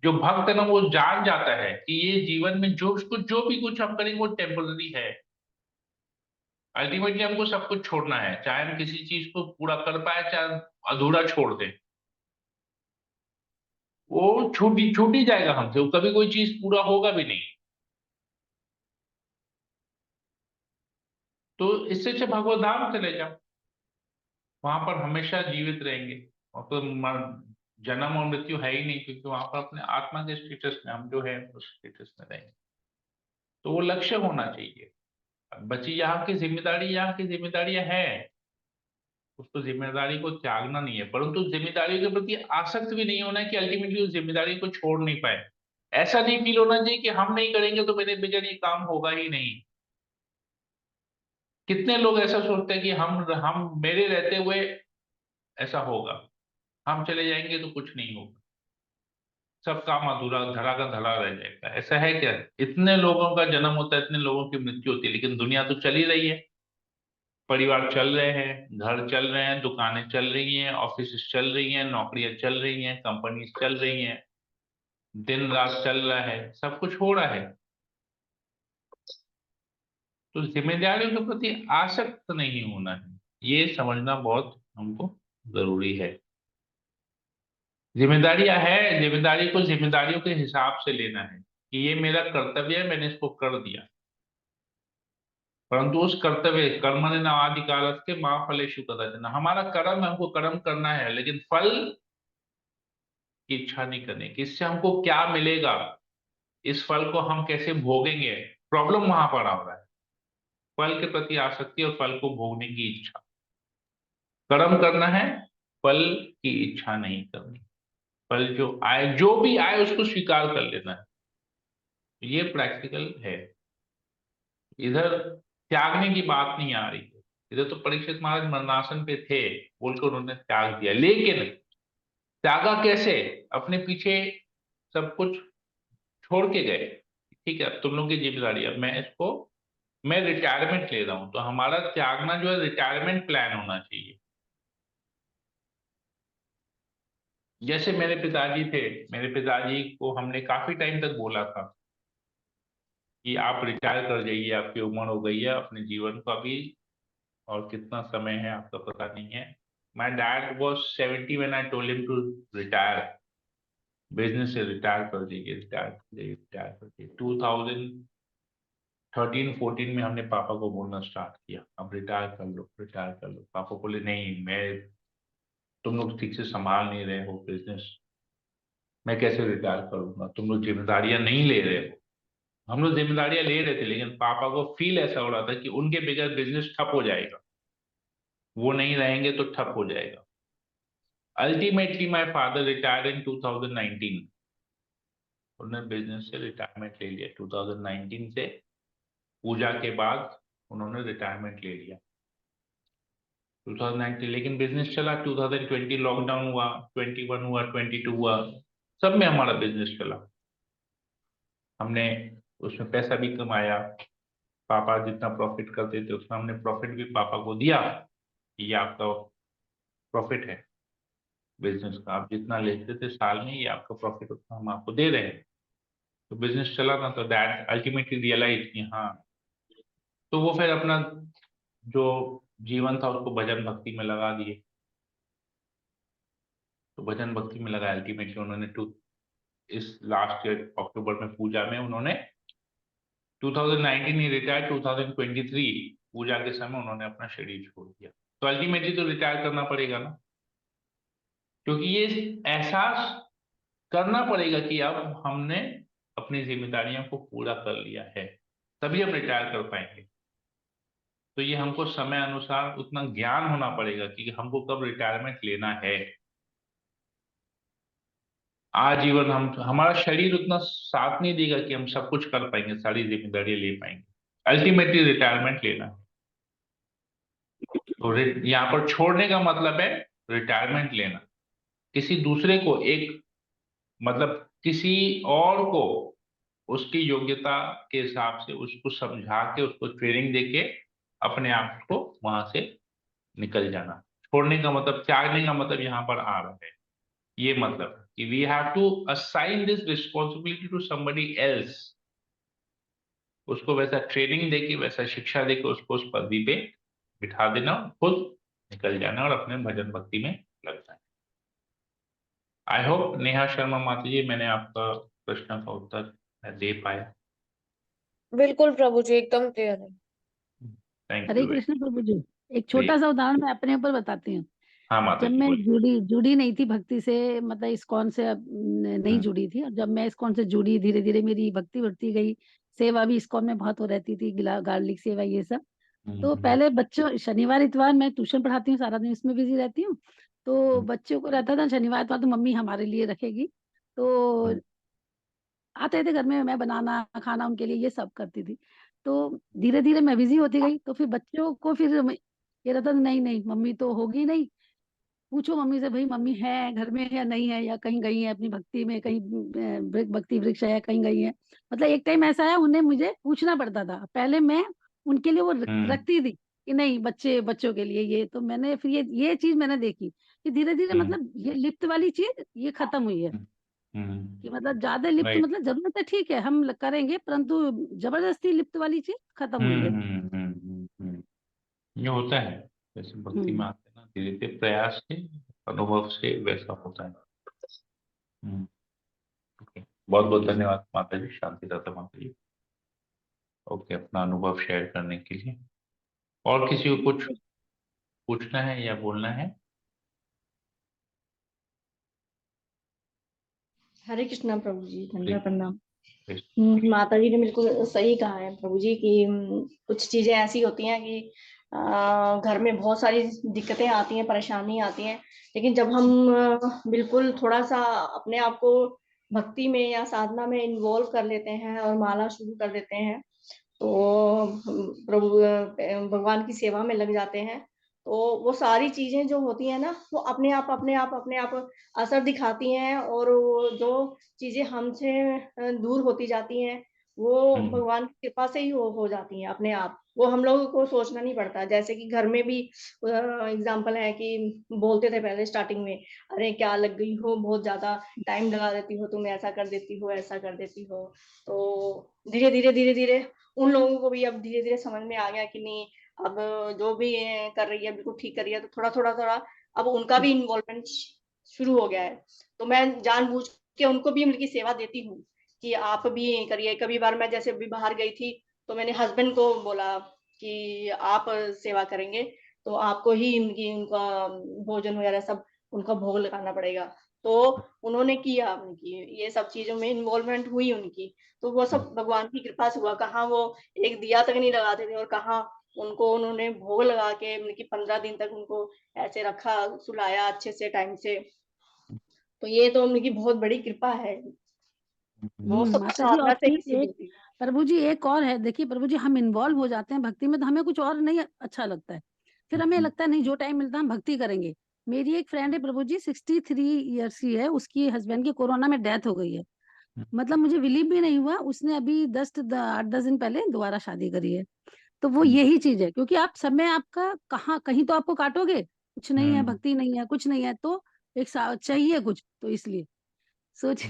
जो भक्त है ना, वो जान जाता है कि ये जीवन में जो उसको जो भी कुछ हम करेंगे वो टेम्पररी है। अल्टीमेटली हमको सब कुछ छोड़ना है, चाहे हम किसी चीज को पूरा कर पाए, चाहे अधूरा छोड़ दें, वो छूट ही जाएगा हमसे, वो कभी कोई चीज पूरा होगा भी नहीं। तो इससे अच्छा भगवत धाम चले जाओ, वहां पर हमेशा जीवित रहेंगे, और तो जन्म और मृत्यु है ही नहीं, क्योंकि वहां पर अपने आत्मा के स्टेटस में हम जो है उस स्टेटस में रहेंगे। तो वो लक्ष्य होना चाहिए। अब बची यहाँ की जिम्मेदारी, यहाँ की जिम्मेदारियां हैं, उसको जिम्मेदारी को त्यागना नहीं है, परंतु जिम्मेदारियों के प्रति आसक्त भी नहीं होना है कि अल्टीमेटली उस जिम्मेदारी को छोड़ नहीं पाए। ऐसा नहीं फील होना चाहिए कि हम नहीं करेंगे तो मेरे बगैर ये काम होगा ही नहीं। कितने लोग ऐसा सोचते हैं कि हम मेरे रहते हुए ऐसा होगा, हम चले जाएंगे तो कुछ नहीं होगा, सब काम अधूरा धरा का धरा रह जाएगा। ऐसा है क्या? इतने लोगों का जन्म होता है, इतने लोगों की मृत्यु होती है, लेकिन दुनिया तो चल ही रही है, परिवार चल रहे हैं, घर चल रहे हैं, दुकानें चल रही हैं, ऑफिस चल रही हैं, नौकरियां चल रही हैं, कंपनी चल रही हैं, दिन रात चल रहा है, सब कुछ हो रहा है। तो जिम्मेदारियों के प्रति आसक्त नहीं होना है, ये समझना बहुत हमको जरूरी है। जिम्मेदारियां है, जिम्मेदारी को जिम्मेदारियों के हिसाब से लेना है कि ये मेरा कर्तव्य है, मैंने इसको कर दिया, परंतु उस कर्तव्य, कर्मण्य नाधिकारस्ते माँ फलेषु कदाचन, हमारा कर्म है, हमको कर्म करना है, लेकिन फल की इच्छा नहीं करनी कि इससे हमको क्या मिलेगा, इस फल को हम कैसे भोगेंगे। प्रॉब्लम वहां पर आ रहा है, फल के प्रति आसक्ति और फल को भोगने की इच्छा। कर्म करना है, फल की इच्छा नहीं करनी, फल जो आए, जो भी आए उसको स्वीकार कर लेना है, ये प्रैक्टिकल है। इधर त्यागने की बात नहीं आ रही है, इधर तो परीक्षित महाराज मरणासन पे थे, बोलकर उन्होंने त्याग दिया, लेकिन त्यागा कैसे? अपने पीछे सब कुछ छोड़ के गए, ठीक है अब तुम लोग की जिम्मेदारी, अब मैं रिटायरमेंट ले रहा हूं, तो हमारा त्यागना जो है रिटायरमेंट प्लान होना चाहिए। जैसे मेरे पिताजी थे, मेरे पिताजी को हमने काफी टाइम तक बोला था कि आप रिटायर कर जाइए, आपकी उम्र हो गई है, अपने जीवन को अभी और कितना समय है आपका पता नहीं है। My dad was 70 when I told him to retire, business से रिटायर कर दीजिए, रिटायर कर दीजिए, रिटायर कर दीजिए। 2013-14 में हमने पापा को बोलना स्टार्ट किया, अब रिटायर कर लो, रिटायर कर लो। पापा बोले नहीं, मैं, तुम लोग ठीक से संभाल नहीं रहे हो बिजनेस, मैं कैसे रिटायर करूंगा, तुम लोग जिम्मेदारियां नहीं ले रहे हो। हम लोग जिम्मेदारियां ले रहे थे, लेकिन पापा को फील ऐसा हो रहा था कि उनके बगैर बिजनेस ठप हो जाएगा, वो नहीं रहेंगे तो ठप हो जाएगा। Ultimately my father retired in 2019, उन्होंने बिजनेस से रिटायरमेंट ले लिया 2019 से, पूजा के बाद उन्होंने रिटायरमेंट ले लिया 2019। लेकिन बिजनेस चला, 2020 लॉकडाउन हुआ, 21 हुआ, 22 हुआ, सब में हमारा बिजनेस चला, हमने उसमें पैसा भी कमाया, पापा जितना प्रॉफिट करते थे उसमें हमने प्रॉफिट भी पापा को दिया कि ये आपका प्रॉफिट है बिजनेस का, आप जितना लेते थे साल में, ये आपका प्रॉफिट, उतना हम आपको दे रहे हैं। तो बिजनेस चला ना, तो डैड अल्टीमेटली रियलाइज कि हाँ, तो वो फिर अपना जो जीवन था उसको भजन भक्ति में लगा दिए। तो भजन भक्ति में लगा, अल्टीमेटली उन्होंने इस लास्ट ईयर अक्टूबर में पूजा में उन्होंने 2019 ही रिटायर, 2023 पूजा के समय उन्होंने अपना शरीर छोड़ दिया। तो अल्टीमेटली तो रिटायर करना पड़ेगा ना, क्योंकि ये एहसास करना पड़ेगा कि अब हमने अपनी जिम्मेदारियों को पूरा कर लिया है, तभी हम रिटायर कर पाएंगे। तो ये हमको समय अनुसार उतना ज्ञान होना पड़ेगा कि हमको कब रिटायरमेंट लेना है। आजीवन हमारा शरीर उतना साथ नहीं देगा कि हम सब कुछ कर पाएंगे, सारी जिम्मेदारियां ले पाएंगे। अल्टीमेटली रिटायरमेंट लेना है। तो यहाँ पर छोड़ने का मतलब है रिटायरमेंट लेना, किसी दूसरे को एक मतलब किसी और को उसकी योग्यता के हिसाब से उसको समझा के उसको ट्रेनिंग देके अपने आप को वहां से निकल जाना। छोड़ने का मतलब, त्यागने का मतलब यहाँ पर आ रहा है, ये मतलब है कि we have to assign this responsibility to somebody else. उसको वैसा ट्रेनिंग देके, वैसा शिक्षा देके उसको उस पदवी पे बिठा देना, खुद निकल जाना और अपने भजन भक्ति में लग जाना। आई होप नेहा शर्मा माता जी, मैंने आपका प्रश्न का उत्तर दे पाया। बिल्कुल प्रभु जी, एकदम क्लियर है। Thank Hare you. कृष्ण प्रभु जी। एक छोटा सा उदाहरण मैं अपने ऊपर बताती हूँ। हाँ माता जब जी मैं बोलिए। जुड़ी नहीं थी भक्ति से, मतलब इस्कॉन से नहीं हम्म, जुड़ी थी, और जब मैं इस्कॉन से जुड़ी, धीरे धीरे मेरी भक्ति बढ़ती गई। सेवा भी इस्कॉन में बहुत हो रहती थी, गार्लिक सेवा ये सब। तो हम्म, पहले बच्चों, शनिवार इतवार मैं ट्यूशन पढ़ाती हूँ, सारा दिन इसमें बिजी रहती हूँ। तो हम्म, बच्चों को रहता था शनिवार इतवार तो मम्मी हमारे लिए रखेगी। तो हम्म, आते थे घर में, मैं बनाना खाना उनके लिए ये सब करती थी। तो धीरे धीरे मैं बिजी होती गई, तो फिर बच्चों को फिर ये रहता था, नहीं नहीं मम्मी तो होगी नहीं। पूछो मम्मी से, भाई मम्मी है घर में है या नहीं है, या कहीं गई है अपनी भक्ति में, कहीं भक्ति वृक्ष है, कहीं गई है। मतलब एक टाइम ऐसा है, उन्हें मुझे पूछना पड़ता था। पहले मैं उनके लिए वो हम्म, रखती थी कि नहीं, बच्चों के लिए ये। तो मैंने फिर ये चीज मैंने देखी कि धीरे धीरे हम्म, मतलब ये लिफ्ट वाली चीज ये खत्म हुई है। कि मतलब ज्यादा लिप्त, राइट। मतलब जरूरत है ठीक है हम करेंगे, परंतु जबरदस्ती लिप्त वाली चीज खत्म हुई है। ये होता है, जैसे भक्ति में हम्म। आते हैं ना, धीरे धीरे प्रयास से, अनुभव से वैसा होता है। हम्म, ओके। बहुत बहुत धन्यवाद माता जी, शांति दाता माता जी। ओके, अपना अनुभव शेयर करने के लिए। और किसी को कुछ पूछना है या बोलना है? हरे कृष्णा प्रभु जी, धन्यवाद, प्लीज प्रणाम। प्लीज। माता जी ने बिल्कुल सही कहा है प्रभु जी कि कुछ चीजें ऐसी होती हैं कि घर में बहुत सारी दिक्कतें आती हैं, परेशानी आती हैं, लेकिन जब हम बिल्कुल थोड़ा सा अपने आप को भक्ति में या साधना में इन्वॉल्व कर लेते हैं और माला शुरू कर देते हैं, तो प्रभु भगवान की सेवा में लग जाते हैं, तो वो सारी चीजें जो होती हैं ना, वो अपने आप असर दिखाती हैं, और वो जो चीजें हमसे दूर होती जाती हैं, वो हम्म, भगवान की कृपा से ही हो जाती हैं अपने आप। वो हम लोगों को सोचना नहीं पड़ता। जैसे कि घर में भी एग्जाम्पल है कि बोलते थे पहले स्टार्टिंग में, अरे क्या लग गई हो, बहुत ज्यादा टाइम लगा देती हो, तुम ऐसा कर देती हो, ऐसा कर देती हो। तो धीरे धीरे उन लोगों को भी अब धीरे धीरे समझ में आ गया कि नहीं, अब जो भी कर रही है बिल्कुल ठीक कर रही है, तो थोड़ा अब उनका भी इन्वॉल्वमेंट शुरू हो गया है। तो मैं जानबूझ के उनको भी उनकी सेवा देती हूँ कि आप भी करिए। कभी बार मैं जैसे भी बाहर गई थी, तो मैंने हस्बैंड को बोला कि आप सेवा करेंगे तो आपको ही उनका भोजन वगैरह सब उनका भोग लगाना पड़ेगा। तो उन्होंने किया, उनकी ये सब चीजों में इन्वॉल्वमेंट हुई उनकी। तो वो सब भगवान की कृपा से हुआ। कहाँ वो एक दिया तक नहीं लगाते थे, और कहाँ उनको उन्होंने भोग लगा के उनकी 15 दिन तक उनको ऐसे रखा, सुलाया अच्छे से टाइम से। तो ये तो उनकी बहुत बड़ी कृपा है। वो सब माता जी, और साधना से ही फिर सिद्ध एक होती है। प्रभु जी एक और है, देखिए प्रभु जी, हम इन्वॉल्व हो जाते हैं भक्ति में तो हमें कुछ और नहीं अच्छा लगता है। फिर हमें लगता है नहीं, जो टाइम मिलता है हम भक्ति करेंगे। मेरी एक फ्रेंड है प्रभु जी, 63 ईयर्स की है, उसकी हस्बैंड की कोरोना में डेथ हो गई है। मतलब मुझे बिलीव भी नहीं हुआ, उसने अभी 8-10 दिन पहले दोबारा शादी करी है। तो वो यही चीज है, क्योंकि आप समय आपका कहाँ, कहीं तो आपको काटोगे, कुछ नहीं है, भक्ति नहीं है, कुछ नहीं है, तो एक चाहिए कुछ, तो इसलिए सोच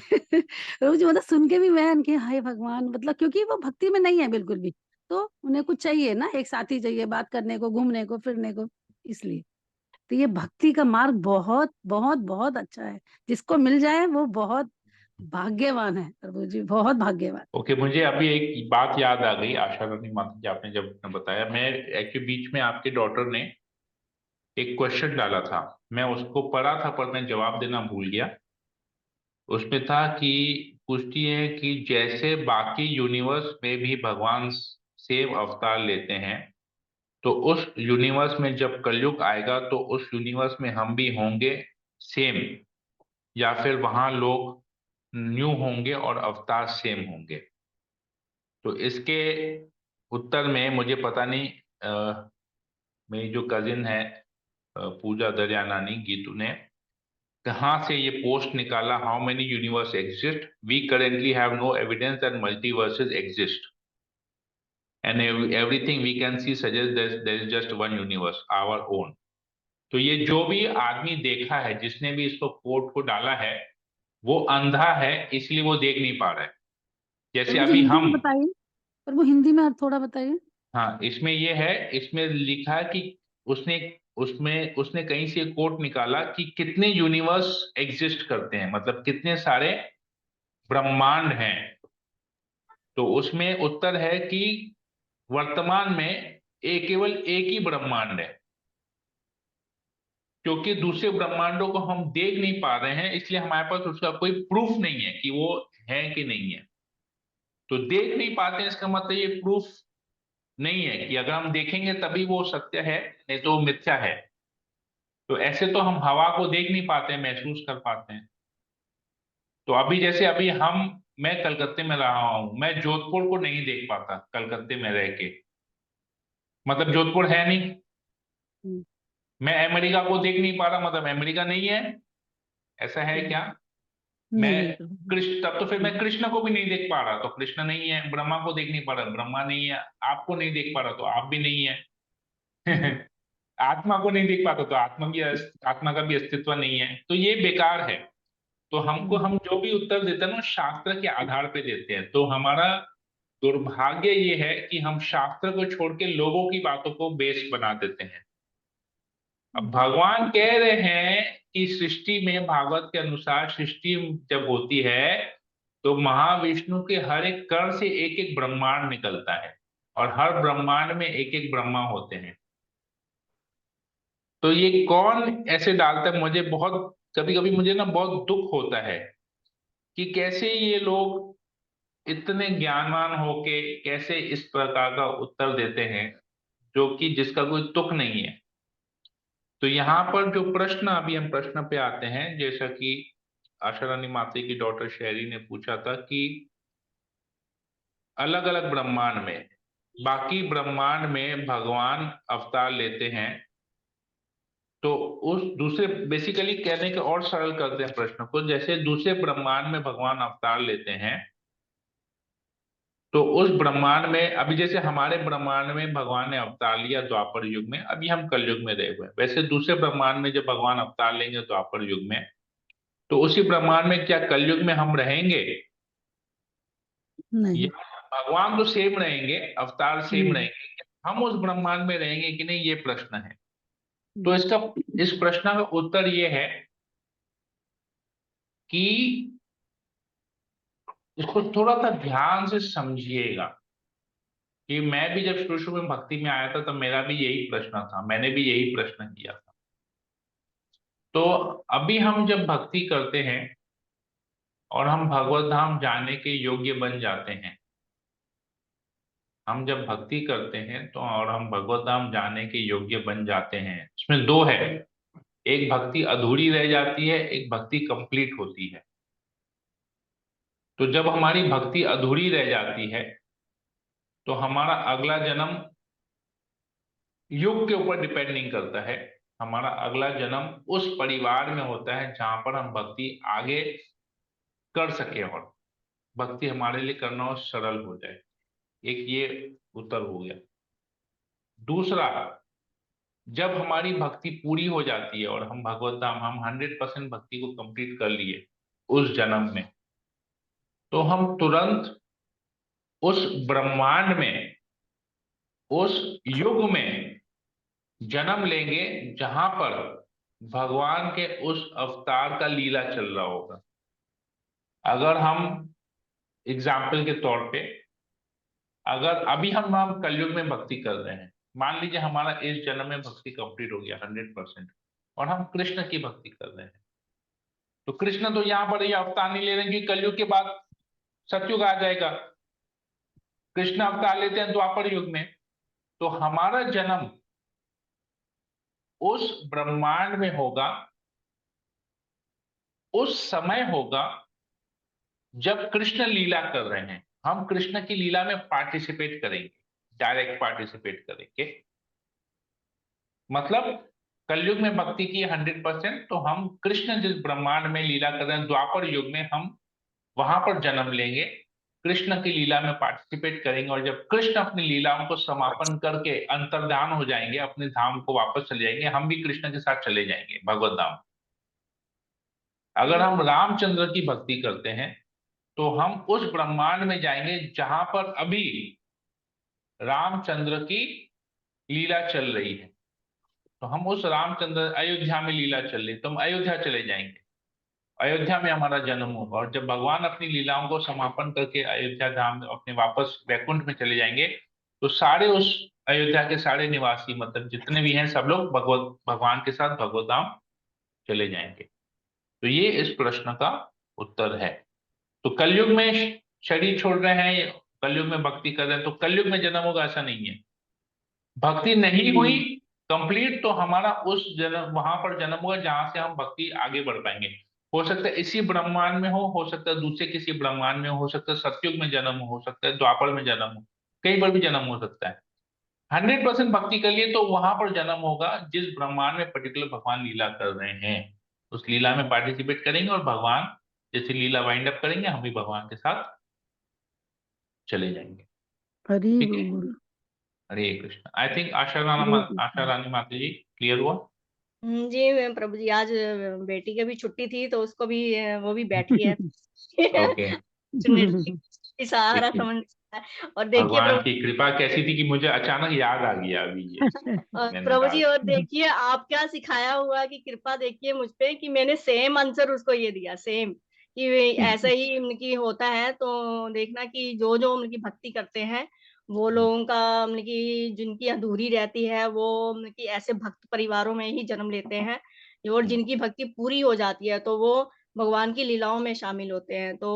रोज मतलब सुन के भी मैं, कि हाय भगवान, मतलब क्योंकि वो भक्ति में नहीं है बिल्कुल भी। तो उन्हें कुछ चाहिए ना, एक साथी चाहिए बात करने को, घूमने को, फिरने को, इसलिए। तो ये भक्ति का मार्ग बहुत बहुत बहुत अच्छा है, जिसको मिल जाए वो बहुत भाग्यवान है प्रभु जी, बहुत भाग्यवान। ओके, मुझे अभी एक बात याद आ गई आशा रानी माता जी, आपने जब बताया, मैं एक्चुअली बीच में आपके डॉटर ने एक क्वेश्चन डाला था, मैं उसको पढ़ा था पर मैं जवाब देना भूल गया। उसमें था कि पूछती है कि जैसे बाकी यूनिवर्स में भी भगवान सेम अवतार लेते हैं, तो उस यूनिवर्स में जब कलयुग आएगा तो उस यूनिवर्स में हम भी होंगे सेम, या फिर वहां लोग न्यू होंगे और अवतार सेम होंगे? तो इसके उत्तर में मुझे पता नहीं, मेरी जो कजिन है पूजा दरियानानी गीतू ने कहाँ से ये पोस्ट निकाला, how many universe exist, we currently have no evidence that multiverses exist and everything we can see suggest there is just one universe our own. तो ये जो भी आदमी देखा है, जिसने भी इसको कोट को डाला है, वो अंधा है, इसलिए वो देख नहीं पा रहा है। जैसे प्रभु जी अभी हिंदी में हम, बताइए, प्रभु हिंदी में थोड़ा बताइए। हाँ इसमें ये है, इसमें लिखा है कि उसने उसमें उसने कहीं से कोट निकाला कि कितने यूनिवर्स एग्जिस्ट करते हैं, मतलब कितने सारे ब्रह्मांड हैं। तो उसमें उत्तर है कि वर्तमान में केवल एक ही ब्रह्मांड है, क्योंकि दूसरे ब्रह्मांडों को हम देख नहीं पा रहे हैं, इसलिए हमारे पास उसका कोई प्रूफ नहीं है कि वो है कि नहीं है। तो देख नहीं पाते हैं, इसका मतलब ये प्रूफ नहीं है कि अगर हम देखेंगे तभी वो सत्य है, नहीं तो वो मिथ्या है। तो ऐसे तो हम हवा को देख नहीं पाते हैं, महसूस कर पाते हैं। तो अभी जैसे अभी मैं कलकत्ते में रहा हूं, मैं जोधपुर को नहीं देख पाता कलकत्ते में रह के, मतलब जोधपुर है नहीं। हम्म, मैं अमेरिका को देख नहीं पा रहा, मतलब अमेरिका नहीं है, ऐसा है क्या? मैं नहीं प्रभु जी। कृष्ण, तब तो फिर मैं कृष्ण को भी नहीं देख पा रहा, तो कृष्ण नहीं है। ब्रह्मा को देख नहीं पा रहा, ब्रह्मा नहीं है। आपको नहीं देख पा रहा, तो आप भी नहीं है। आत्मा को नहीं देख पाता, तो आत्मा का भी अस्तित्व नहीं है, तो ये बेकार है। तो हम जो भी उत्तर देते हैं ना, शास्त्र के आधार पे देते हैं। तो हमारा दुर्भाग्य ये है कि हम शास्त्र को छोड़ के लोगों की बातों को बेस बना देते हैं। अब भगवान कह रहे हैं कि सृष्टि में, भागवत के अनुसार सृष्टि जब होती है तो महाविष्णु के हर एक कण से एक एक ब्रह्मांड निकलता है, और हर ब्रह्मांड में एक एक ब्रह्मा होते हैं। तो ये कौन ऐसे डालता है, मुझे बहुत, कभी कभी मुझे ना बहुत दुख होता है कि कैसे ये लोग इतने ज्ञानवान होके कैसे इस प्रकार का उत्तर देते हैं, जो कि जिसका कोई तुक नहीं है। तो यहाँ पर जो प्रश्न, अभी हम प्रश्न पे आते हैं, जैसा कि आशा रानी माते की डॉटर शेरी ने पूछा था कि अलग अलग ब्रह्मांड में, बाकी ब्रह्मांड में भगवान अवतार लेते हैं, तो उस दूसरे, बेसिकली कहने के और सरल करते हैं प्रश्न को, जैसे दूसरे ब्रह्मांड में भगवान अवतार लेते हैं, तो उस ब्रह्मांड में, अभी जैसे हमारे ब्रह्मांड में भगवान ने अवतार लिया द्वापर युग में, अभी हम कलयुग में रहे हुए हैं, वैसे दूसरे ब्रह्मांड में जब भगवान अवतार लेंगे द्वापर युग में, तो उसी ब्रह्मांड में क्या कलयुग में हम रहेंगे? नहीं। या भगवान तो सेम रहेंगे, अवतार सेम हम्म, रहेंगे, हम उस ब्रह्मांड में रहेंगे कि नहीं, ये प्रश्न है। तो हम्म, इस प्रश्न का उत्तर ये है कि इसको थोड़ा सा ध्यान से समझिएगा, कि मैं भी जब शुरू शुरू में भक्ति में आया था, तब मेरा भी यही प्रश्न था, मैंने भी यही प्रश्न किया था। तो अभी हम जब भक्ति करते हैं और हम भगवत धाम जाने के योग्य बन जाते हैं, हम जब भक्ति करते हैं तो, और हम भगवत धाम जाने के योग्य बन जाते हैं, इसमें दो है, एक भक्ति अधूरी रह जाती है, एक भक्ति कंप्लीट होती है। तो जब हमारी भक्ति अधूरी रह जाती है, तो हमारा अगला जन्म युग के ऊपर डिपेंड नहीं करता है, हमारा अगला जन्म उस परिवार में होता है जहां पर हम भक्ति आगे कर सके, और भक्ति हमारे लिए करना और सरल हो जाए। एक ये उत्तर हो गया। दूसरा, जब हमारी भक्ति पूरी हो जाती है और हम भगवत धाम, हम 100% भक्ति को कंप्लीट कर लिए उस जन्म में, तो हम तुरंत उस ब्रह्मांड में उस युग में जन्म लेंगे जहां पर भगवान के उस अवतार का लीला चल रहा होगा। अगर हम एग्जाम्पल के तौर पे, अगर अभी हम कलयुग में भक्ति कर रहे हैं, मान लीजिए हमारा इस जन्म में भक्ति कंप्लीट हो गया 100%, और हम कृष्ण की भक्ति कर रहे हैं, तो कृष्ण तो यहाँ पर ये अवतार नहीं ले रहे हैं कि कलयुग के बाद सतयुग आ जाएगा। कृष्ण अवतार लेते हैं द्वापर युग में। तो हमारा जन्म उस ब्रह्मांड में होगा, उस समय होगा जब कृष्ण लीला कर रहे हैं। हम कृष्ण की लीला में पार्टिसिपेट करेंगे, डायरेक्ट पार्टिसिपेट करेंगे। मतलब कलयुग में भक्ति की 100%, तो हम कृष्ण जिस ब्रह्मांड में लीला कर रहे हैं द्वापर युग में, हम वहां पर जन्म लेंगे, कृष्ण की लीला में पार्टिसिपेट करेंगे, और जब कृष्ण अपनी लीलाओं को समापन करके अंतर्धान हो जाएंगे, अपने धाम को वापस चले जाएंगे, हम भी कृष्ण के साथ चले जाएंगे भगवत धाम। अगर हम रामचंद्र की भक्ति करते हैं तो हम उस ब्रह्मांड में जाएंगे जहां पर अभी रामचंद्र की लीला चल रही है। तो हम उस रामचंद्र, अयोध्या में लीला चल रही, तो हम अयोध्या चले जाएंगे, अयोध्या में हमारा जन्म होगा। और जब भगवान अपनी लीलाओं को समापन करके अयोध्या धाम अपने वापस वैकुंठ में चले जाएंगे, तो सारे उस अयोध्या के सारे निवासी, मतलब जितने भी हैं, सब लोग भगवान के साथ भगवत धाम चले जाएंगे। तो ये इस प्रश्न का उत्तर है। तो कलयुग में शरीर छोड़ रहे हैं, कलयुग में भक्ति कर रहे हैं, तो कलयुग में जन्म होगा ऐसा नहीं है। भक्ति नहीं हुई कंप्लीट तो हमारा उस जन्म, वहां पर जन्म होगा जहां से हम भक्ति आगे बढ़ पाएंगे। हो सकता है इसी ब्रह्मांड में हो सकता है दूसरे किसी ब्रह्मांड में हो सकता है सतयुग में जन्म हो सकता है द्वापर में जन्म हो, कहीं पर भी जन्म हो सकता है। 100% भक्ति कर लिए तो वहां पर जन्म होगा जिस ब्रह्मांड में पर्टिकुलर भगवान लीला कर रहे हैं, उस लीला में पार्टिसिपेट करेंगे, और भगवान जैसे लीला वाइंड अप करेंगे, हम भी भगवान के साथ चले जाएंगे। हरि ठीक है, बोल। हरे कृष्ण। आई थिंक आशा हरे रानी माता जी क्लियर हुआ। जी प्रभु जी, आज बेटी की भी छुट्टी थी तो उसको भी वो भी बैठी है ओके, सुनने की सारा देखिए समझ। और देखिए भगवान प्रभु, की कृपा कैसी थी कि मुझे अचानक याद आ गया अभी ये और मैंने प्रभु कहा। जी, और देखिए आप क्या सिखाया हुआ कि कृपा देखिए मुझ पे कि मैंने सेम आंसर उसको ये दिया, सेम कि ऐसा ही उनकी होता है। तो देखना कि जो जो उनकी भक्ति करते हैं वो लोगों का उनकी जिनकी अधूरी रहती है वो उनकी ऐसे भक्त परिवारों में ही जन्म लेते हैं, और जिनकी भक्ति पूरी हो जाती है तो वो भगवान की लीलाओं में शामिल होते हैं। तो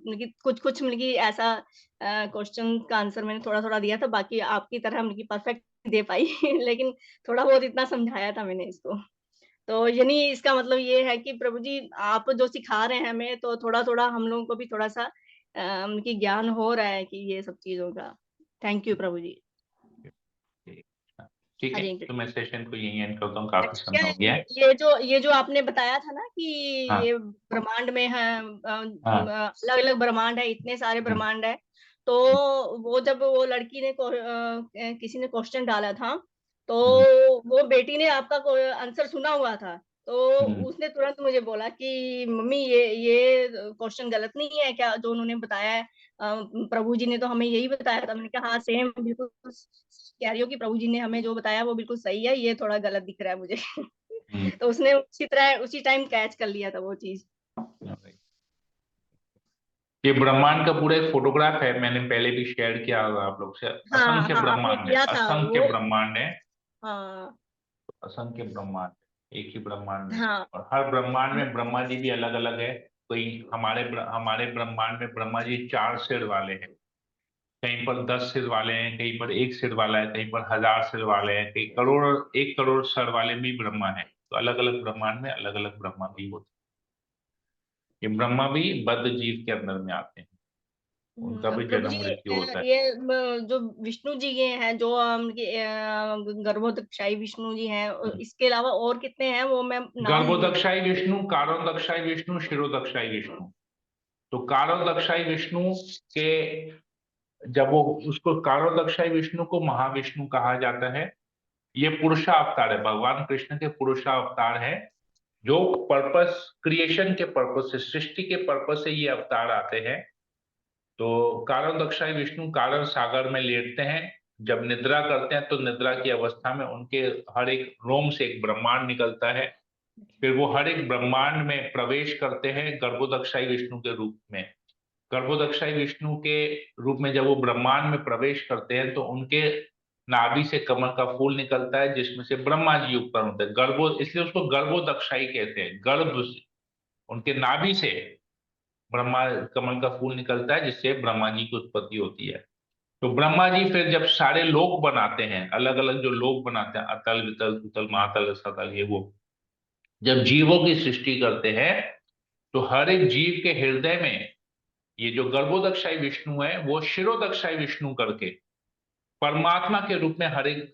उनकी कुछ कुछ उनकी ऐसा क्वेश्चन का आंसर मैंने थोड़ा थोड़ा दिया था, बाकी आपकी तरह उनकी परफेक्ट दे पाई लेकिन थोड़ा बहुत इतना समझाया था मैंने इसको। तो यानी इसका मतलब ये है कि प्रभु जी आप जो सिखा रहे हैं हमें, तो थोड़ा-थोड़ा हम लोगों को भी थोड़ा-सा उनकी ज्ञान हो रहा है कि ये सब चीज़ों का। थैंक यू प्रभु जी। ठीक है, हरे तो कृष्ण। मैं सेशन को यहीं एंड करता हूँ, काफी अच्छा, समय हो गया है। ये जो आपने बताया था ना कि हाँ ये ब्रह्मांड में है, हाँ। अलग-अलग ब्रह्मांड है, इतने सारे हम्म, ब्रह्मांड है। तो वो जब वो लड़की ने किसी ने क्वेश्चन डाला था, तो हम्म, वो बेटी ने आपका आंसर सुना हुआ था। तो हम्म, उसने तुरंत मुझे बोला कि मम्मी ये क्वेश्चन गलत नहीं है क्या जो उन्होंने बताया है? प्रभु जी ने तो हमें यही बताया था। मैंने कहा हाँ सेम बिल्कुल कह रही हो कि प्रभु जी ने हमें जो बताया वो बिल्कुल सही है, ये थोड़ा गलत दिख रहा है मुझे। हम्म। तो उसने उसी तरह उसी टाइम कैच कर लिया था वो चीज। ये ब्रह्मांड का पूरा एक फोटोग्राफ है, मैंने पहले भी शेयर किया होगा आप लोग से। हाँ असंख्य हाँ, आपने ब्रह्मांड है, किया था असंख्य वो। ब्रह्मांड है, हाँ असंख्य ब्रह्मांड, एक ही ब्रह्मांड नहीं। हाँ। और हर ब्रह्मांड में ब्रह्मा जी भी अलग अलग है। कोई हमारे ब्रह्मांड में ब्रह्मा जी 4 सिर वाले हैं, कहीं पर 10 सिर वाले हैं, कहीं पर 1 सिर वाला है, कहीं पर 1000 सिर वाले हैं, कहीं करोड़ 1 करोड़ सिर वाले भी ब्रह्मा है। तो अलग अलग ब्रह्मांड में अलग अलग ब्रह्मा भी होते हैं। ये ब्रह्मा भी बद्ध जीव के अंदर में आते हैं, उनका भी प्रभु जी, जन्म मृत्यु होता है। ये जो विष्णु जी ये हैं जो उनके गर्भोदकशाही विष्णु जी हैं, इसके अलावा और कितने हैं वो मैं नाम भूल। गर्भोदकशाई विष्णु, कारोदकशाई विष्णु, शिरोदकशाई विष्णु। तो कारोदकशाई विष्णु के, जब वो उसको कारोदकशाई विष्णु को महाविष्णु कहा जाता है। ये पुरुषावतार है, भगवान कृष्ण के पुरुषावतार है, जो पर्पस, क्रिएशन के पर्पस से, सृष्टि के पर्पस से ये अवतार आते हैं। तो कारण दक्षाई विष्णु कारण सागर में लेटते हैं, जब निद्रा करते हैं तो निद्रा की अवस्था में उनके हर एक रोम से एक ब्रह्मांड निकलता है। फिर वो हर एक ब्रह्मांड में प्रवेश करते हैं गर्भोदक्षाई विष्णु के रूप में। गर्भोदक्षाई विष्णु के रूप में जब वो ब्रह्मांड में प्रवेश करते हैं तो उनके नाभि से कमल का फूल निकलता है जिसमें से ब्रह्मा जी उत्पन्न होते हैं। इसलिए उसको गर्भोदक्षाई कहते हैं। गर्भ से, उनके नाभि से ब्रह्मा कमल का फूल निकलता है जिससे ब्रह्मा जी की उत्पत्ति होती है। तो ब्रह्मा जी फिर जब सारे लोक बनाते हैं, अलग अलग जो लोक बनाते हैं, अतल वितल सुतल महातल सतल, ये वो जब जीवों की सृष्टि करते हैं तो हर एक जीव के हृदय में ये जो गर्भोदक्षाई विष्णु है वो शिरोदक्षाई विष्णु करके परमात्मा के रूप में हर एक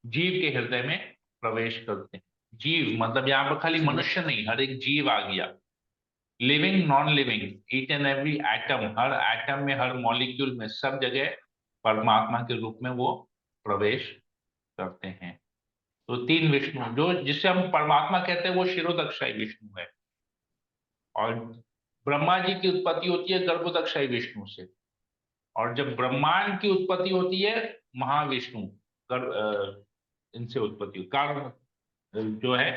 जीव के हृदय में प्रवेश करते हैं। जीव मतलब यहाँ पर खाली मनुष्य नहीं, हर एक जीव आ गया। Living non living, each and every atom, her atom में, हर मॉलिक्यूल में, सब जगह परमात्मा के रूप में वो प्रवेश करते हैं। तो तीन विष्णु जो जिसे हम परमात्मा कहते हैं वो शिरोदक्षाई विष्णु है। और ब्रह्मा जी की उत्पत्ति होती है गर्भोदक्षाई विष्णु से। और जब ब्रह्मांड की उत्पत्ति होती है महाविष्णु इनसे उत्पत्ति कारण जो है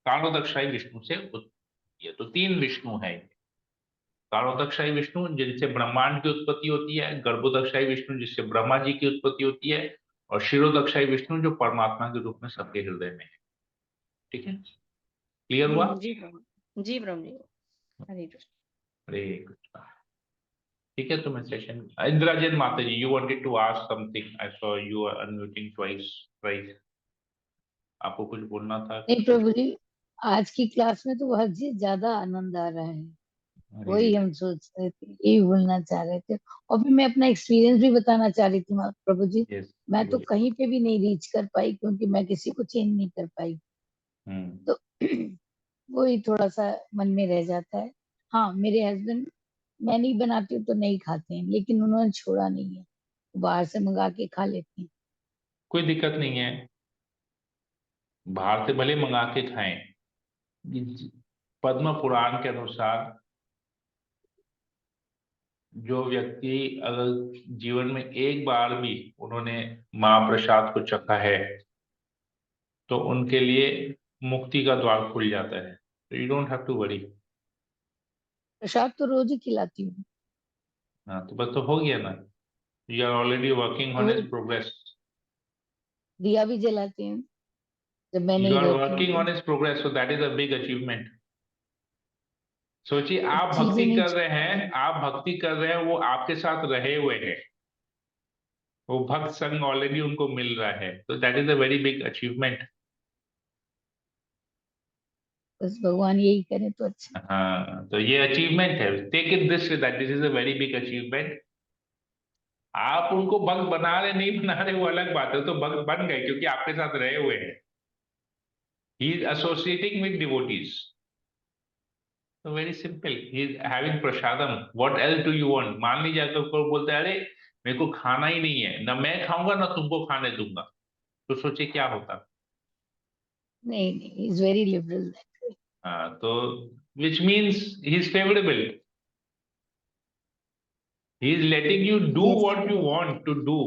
कारणोदक्षाई विष्णु से उत्पत्ति है। तो तीन विष्णु है। कारणोदक्षाई विष्णु जिनसे ब्रह्मांड की उत्पत्ति होती है, गर्भोदक्षाई विष्णु जिससे ब्रह्मा जी की उत्पत्ति होती है, और शिरोदक्षाई विष्णु जो परमात्मा के रूप में सबके हृदय में है। ठीक है, क्लियर हुआ? जी ब्रह्म जी, ब्रह्म जी। हरे कृष्ण। हरे कृष्णा। ठीक है, तो मैं सेशन इंदिरा जैन माता ji, you wanted to ask something, I saw you are unmuting twice. आपको कुछ बोलना था? नहीं प्रभु जी, आज की क्लास में तो बहुत ज्यादा आनंद आ रहा है। वही हम सोच रहे थे, यही बोलना चाह रहे थे। और भी मैं अपना एक्सपीरियंस भी बताना चाह रही थी प्रभु जी। यस, मैं तो कहीं पे भी नहीं रीच कर पाई क्योंकि मैं किसी को चेंज नहीं कर पाई। तो वही थोड़ा सा मन में रह जाता है। हाँ, मेरे हस्बैंड, मैं नहीं बनाती हूँ तो नहीं खाते हैं, लेकिन उन्होंने छोड़ा नहीं है, बाहर से मंगा के खा लेते हैं। कोई दिक्कत नहीं है, बाहर से भले मंगा के खाएं। पद्म पुराण के अनुसार जो व्यक्ति अगर जीवन में एक बार भी उन्होंने महाप्रसाद को चखा है तो उनके लिए मुक्ति का द्वार खुल जाता है। तो you don't have to worry. प्रसाद तो रोज ही खिलाती हूँ। हाँ, तो बस तो हो गया ना। You are already working on rose is progress. दिया भी जलाती हूँ जब मैं यू नहीं आर रहती हूँ वर्किंग तो। On is progress, so that is a big achievement. सोचिए, आप चीजें भक्ति नहीं कर रहे हैं, आप भक्ति कर रहे हैं, वो आपके साथ रहे हुए हैं, वो भक्त संग ऑलरेडी उनको मिल रहा है, तो that is a very big achievement. बस भगवान यही करे तो अच्छा। हाँ, तो ये अचीवमेंट है। Take it this that this is a very big achievement. आप उनको भक्त बना रहे नहीं बना रहे वो अलग बात है, तो भक्त बन गए क्योंकि आपके साथ रहे हुए हैं। He is associating with devotees. तो very simple, he is having prasadam, what else do you want. मान लीजिए अगर कोई बोलता है अरे मेरे को खाना ही नहीं है, ना मैं खाऊंगा ना तुमको खाने दूंगा, तो सोचिए क्या होता। नहीं नहीं, इज वेरी लिबरल। हाँ, तो which means he is favourable, he is letting you do yes what you want to do.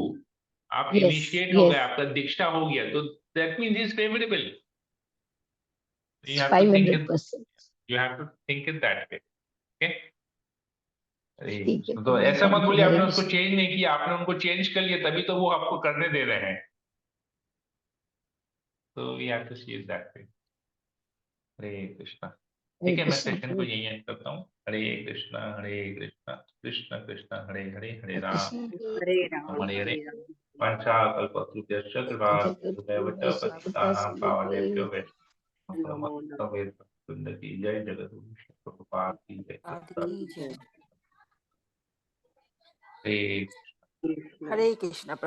आप यस इनिशिएट हो गए, यस, आपका दीक्षा हो गया, तो that means he is favourable. You have to think it, 500%। you have to think it that way. Okay? ठीक है तो प्रभु जी, ऐसा मत थैंक यू बोलिए वेरी आपने उसको मच। चेंज नहीं किया, आपने उनको चेंज कर लिया तभी तो वो आपको करने दे रहे हैं। तो we have to see it that way. Hare Krishna. Hare ठीक है, मैं कृष्ण सेशन को प्रभु। यही एंड करता हूँ। हरे कृष्णा कृष्ण कृष्ण हरे हरे, हरे हरे राम कृष्ण हरे राम हरे हरे। हरे राम। पंचाकल्पतरुभ्यश्च कृपासिन्धुभ्यश्च कृपा पतितानां सिंधु पावनेभ्यो नमो नमः। वैष्णवेभ्यो की जय, जगद्गुरु प्रभुपाद की जय। की जय। हरे हरे कृष्ण प्रभु।